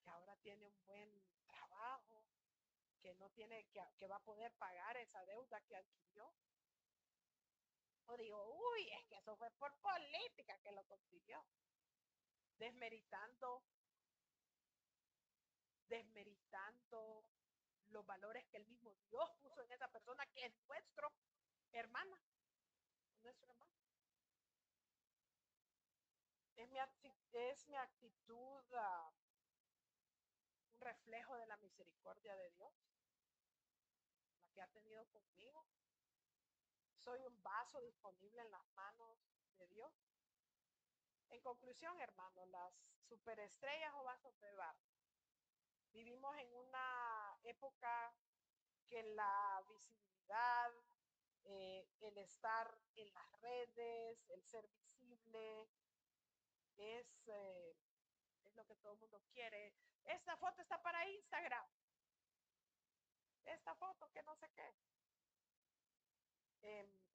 que ahora tiene un buen trabajo, que no tiene, que va a poder pagar esa deuda que adquirió. O digo: uy, es que eso fue por política que lo consiguió. Desmeritando, desmeritando los valores que el mismo Dios puso en esa persona que es nuestro hermana, nuestro hermano. Es mi actitud un reflejo de la misericordia de Dios, la que ha tenido conmigo. Soy un vaso disponible en las manos de Dios. En conclusión, hermano, las superestrellas o vasos de barro. Vivimos en una época que la visibilidad, el estar en las redes, el ser visible, es lo que todo el mundo quiere. Esta foto está para Instagram. Esta foto que no sé qué.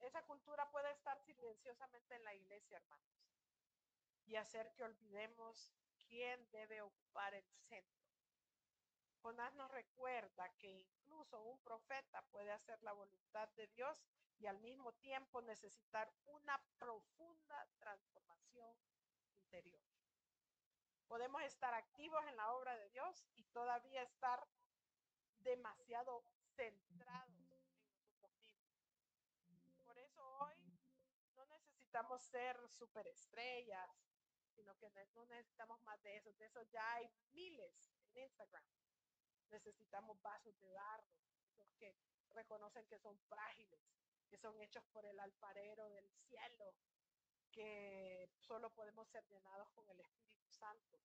Esa cultura puede estar silenciosamente en la iglesia, hermanos, y hacer que olvidemos quién debe ocupar el centro. Jonás nos recuerda que incluso un profeta puede hacer la voluntad de Dios y al mismo tiempo necesitar una profunda transformación interior. Podemos estar activos en la obra de Dios y todavía estar demasiado centrados en nosotros mismos. Por eso hoy no necesitamos ser superestrellas, sino que no necesitamos más de eso. De eso ya hay miles en Instagram. Necesitamos vasos de barro, esos que reconocen que son frágiles, que son hechos por el alfarero del cielo, que solo podemos ser llenados con el Espíritu Santo.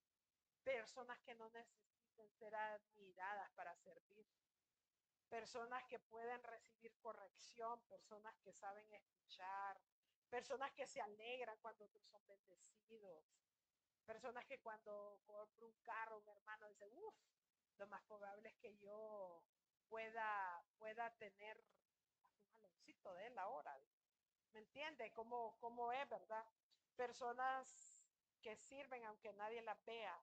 Personas que no necesiten ser admiradas para servir. Personas que pueden recibir corrección, personas que saben escuchar, personas que se alegran cuando otros son bendecidos, personas que cuando compro un carro, un hermano dice, uff, lo más probable es que yo pueda tener un jaloncito de él ahora. ¿Me entiende? ¿Cómo es, verdad? Personas que sirven aunque nadie las vea,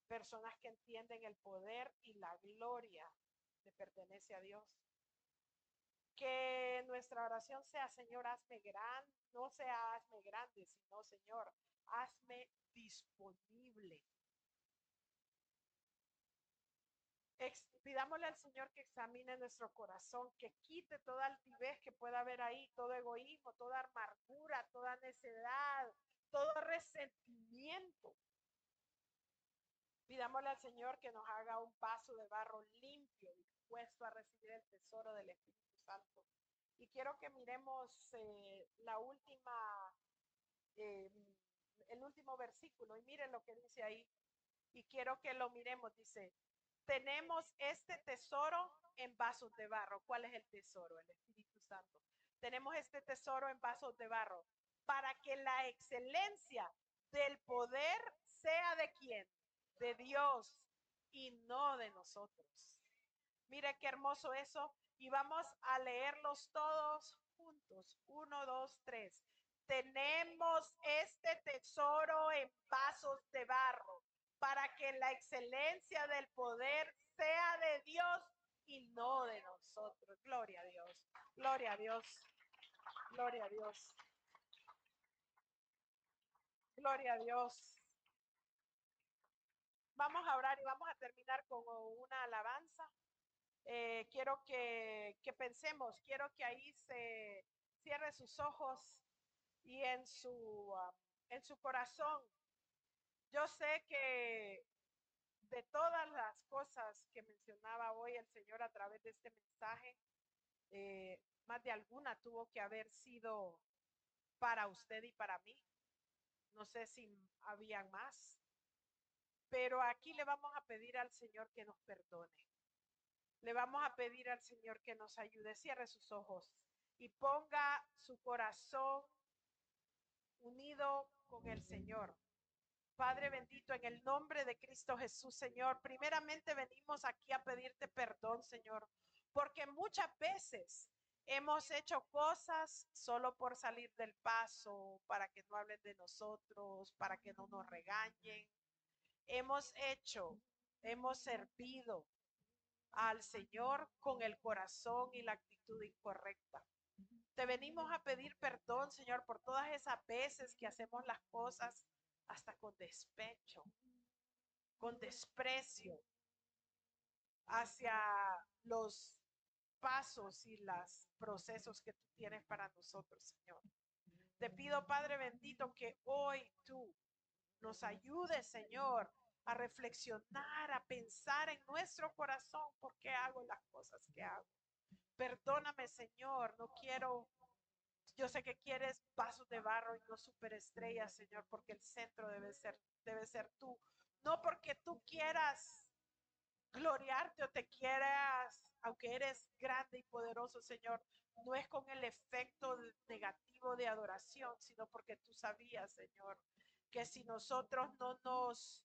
personas que entienden el poder y la gloria le pertenece a Dios. Que nuestra oración sea, Señor, hazme grande, no sea hazme grande, sino, Señor, hazme disponible. Pidámosle al Señor que examine nuestro corazón, que quite toda altivez que pueda haber ahí, todo egoísmo, toda amargura, toda necedad, todo resentimiento. Pidámosle al Señor que nos haga un vaso de barro limpio, dispuesto a recibir el tesoro del Espíritu Santo. Y quiero que miremos eh, el último versículo, y miren lo que dice ahí. Y quiero que lo miremos, dice, tenemos este tesoro en vasos de barro. ¿Cuál es el tesoro? El Espíritu Santo. Tenemos este tesoro en vasos de barro para que la excelencia del poder sea de quién? De Dios y no de nosotros. Mire qué hermoso eso. Y vamos a leerlos todos juntos. 1, 2, 3. Tenemos este tesoro en vasos de barro para que la excelencia del poder sea de Dios y no de nosotros. Gloria a Dios. Gloria a Dios. Gloria a Dios. Gloria a Dios. Vamos a orar y vamos a terminar con una alabanza. Quiero que pensemos, quiero que ahí se cierre sus ojos y en su corazón. Yo sé que de todas las cosas que mencionaba hoy el Señor a través de este mensaje, más de alguna tuvo que haber sido para usted y para mí. No sé si habían más, pero aquí le vamos a pedir al Señor que nos perdone. Le vamos a pedir al Señor que nos ayude. Cierre sus ojos y ponga su corazón unido con el Señor. Padre bendito, en el nombre de Cristo Jesús, Señor, primeramente venimos aquí a pedirte perdón, Señor, porque muchas veces hemos hecho cosas solo por salir del paso, para que no hablen de nosotros, para que no nos regañen. Hemos servido al Señor con el corazón y la actitud incorrecta. Te venimos a pedir perdón, Señor, por todas esas veces que hacemos las cosas hasta con despecho, con desprecio hacia los pasos y los procesos que tú tienes para nosotros, Señor. Te pido, Padre bendito, que hoy tú nos ayudes, Señor, a reflexionar, a pensar en nuestro corazón por qué hago las cosas que hago. Perdóname, Señor, no quiero, yo sé que quieres vasos de barro y no superestrellas, Señor, porque el centro debe ser tú. No porque tú quieras gloriarte o te quieras, aunque eres grande y poderoso, Señor, no es con el efecto negativo de adoración, sino porque tú sabías, Señor, que si nosotros no nos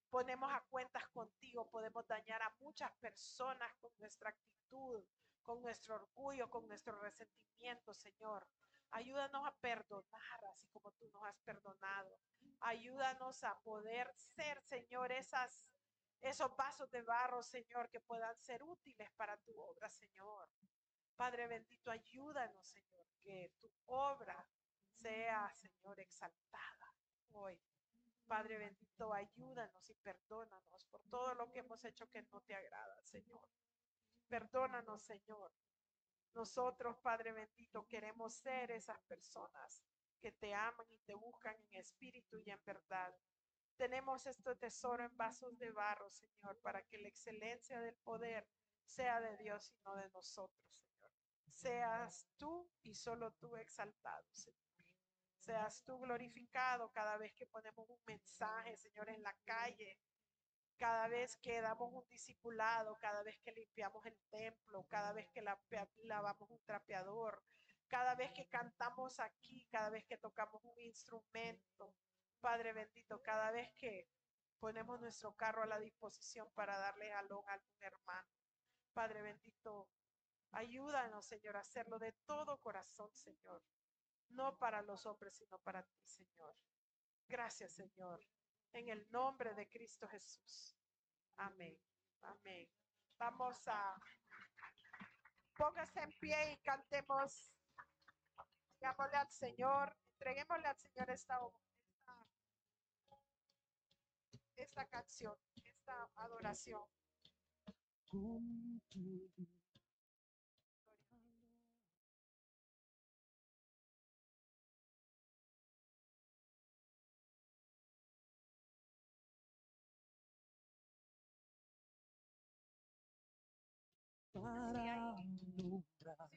ponemos a cuentas contigo, podemos dañar a muchas personas con nuestra actitud, con nuestro orgullo, con nuestro resentimiento, Señor. Ayúdanos a perdonar, así como tú nos has perdonado. Ayúdanos a poder ser, Señor, esos vasos de barro, Señor, que puedan ser útiles para tu obra, Señor. Padre bendito, ayúdanos, Señor, que tu obra sea, Señor, exaltada hoy. Padre bendito, ayúdanos y perdónanos por todo lo que hemos hecho que no te agrada, Señor. Perdónanos, Señor. Nosotros, Padre bendito, queremos ser esas personas que te aman y te buscan en espíritu y en verdad. Tenemos este tesoro en vasos de barro, Señor, para que la excelencia del poder sea de Dios y no de nosotros, Señor. Seas tú y solo tú exaltado, Señor. Seas tú glorificado cada vez que ponemos un mensaje, Señor, en la calle, cada vez que damos un discipulado, cada vez que limpiamos el templo, cada vez que lavamos un trapeador, cada vez que cantamos aquí, cada vez que tocamos un instrumento, Padre bendito, cada vez que ponemos nuestro carro a la disposición para darle jalón a algún hermano. Padre bendito, ayúdanos, Señor, a hacerlo de todo corazón, Señor. No para los hombres, sino para ti, Señor. Gracias, Señor. En el nombre de Cristo Jesús. Amén. Amén. Vamos a póngase en pie y cantemos. Digámosle al Señor, entreguémosle al Señor esta canción, esta adoración. Para alumbrar